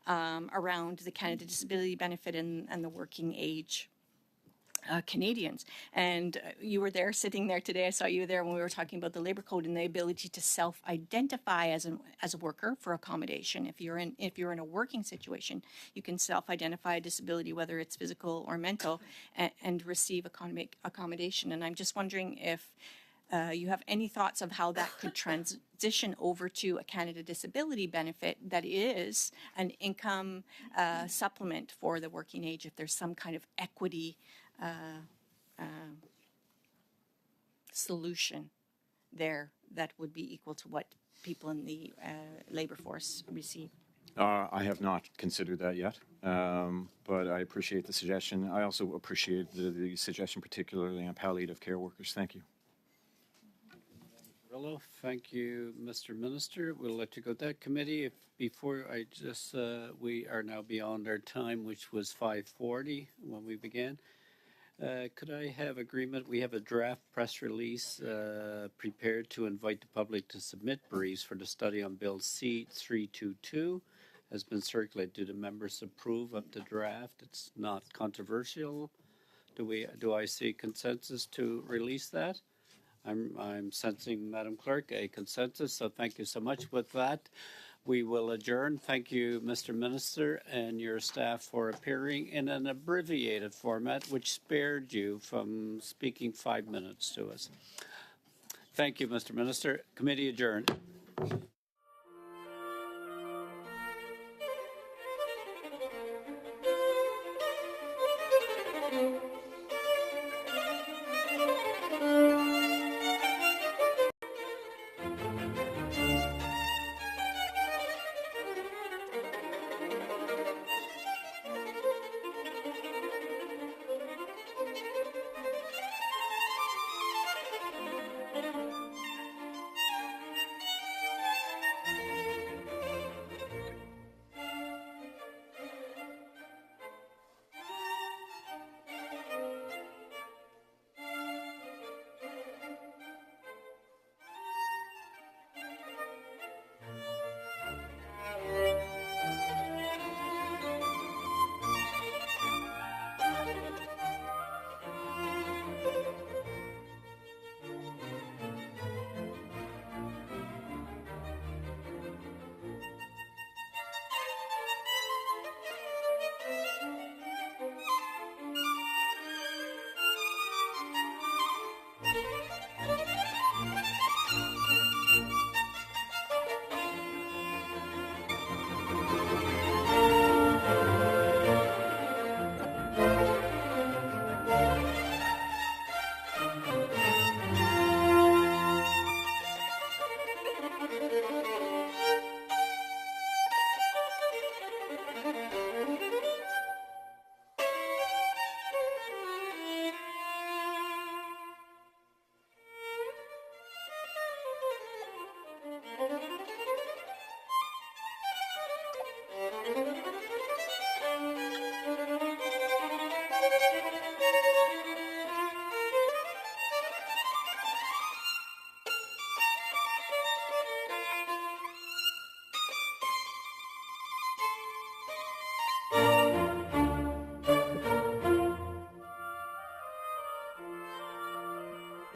around the Canada Disability Benefit and the working age Canadians. And you were there, sitting there today. I saw you there when we were talking about the labor code and the ability to self-identify as a worker for accommodation. If you're in a working situation, you can self-identify a disability, whether it's physical or mental, and receive accommodation. And I'm just wondering if you have any thoughts of how that could transition over to a Canada Disability Benefit that is an income supplement for the working age, if there's some kind of equity solution there that would be equal to what people in the labor force receive. I have not considered that yet, but I appreciate the suggestion. I also appreciate the suggestion, particularly on palliative care workers. Thank you. Thank you, Mr. Minister. We'll let you go to that committee. Before I just, we are now beyond our time, which was 5:40 when we began. Could I have agreement? We have a draft press release prepared to invite the public to submit briefs for the study on Bill C-322. Has been circulated. Do the members approve of the draft? It's not controversial. Do I see consensus to release that? I'm sensing, Madam Clerk, a consensus, so thank you so much. With that, we will adjourn. Thank you, Mr. Minister, and your staff for appearing in an abbreviated format, which spared you from speaking 5 minutes to us. Thank you, Mr. Minister. Committee adjourned.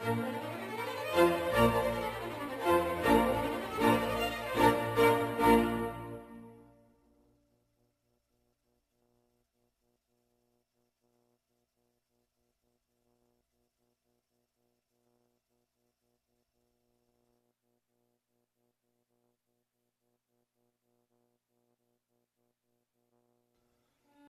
Thank you.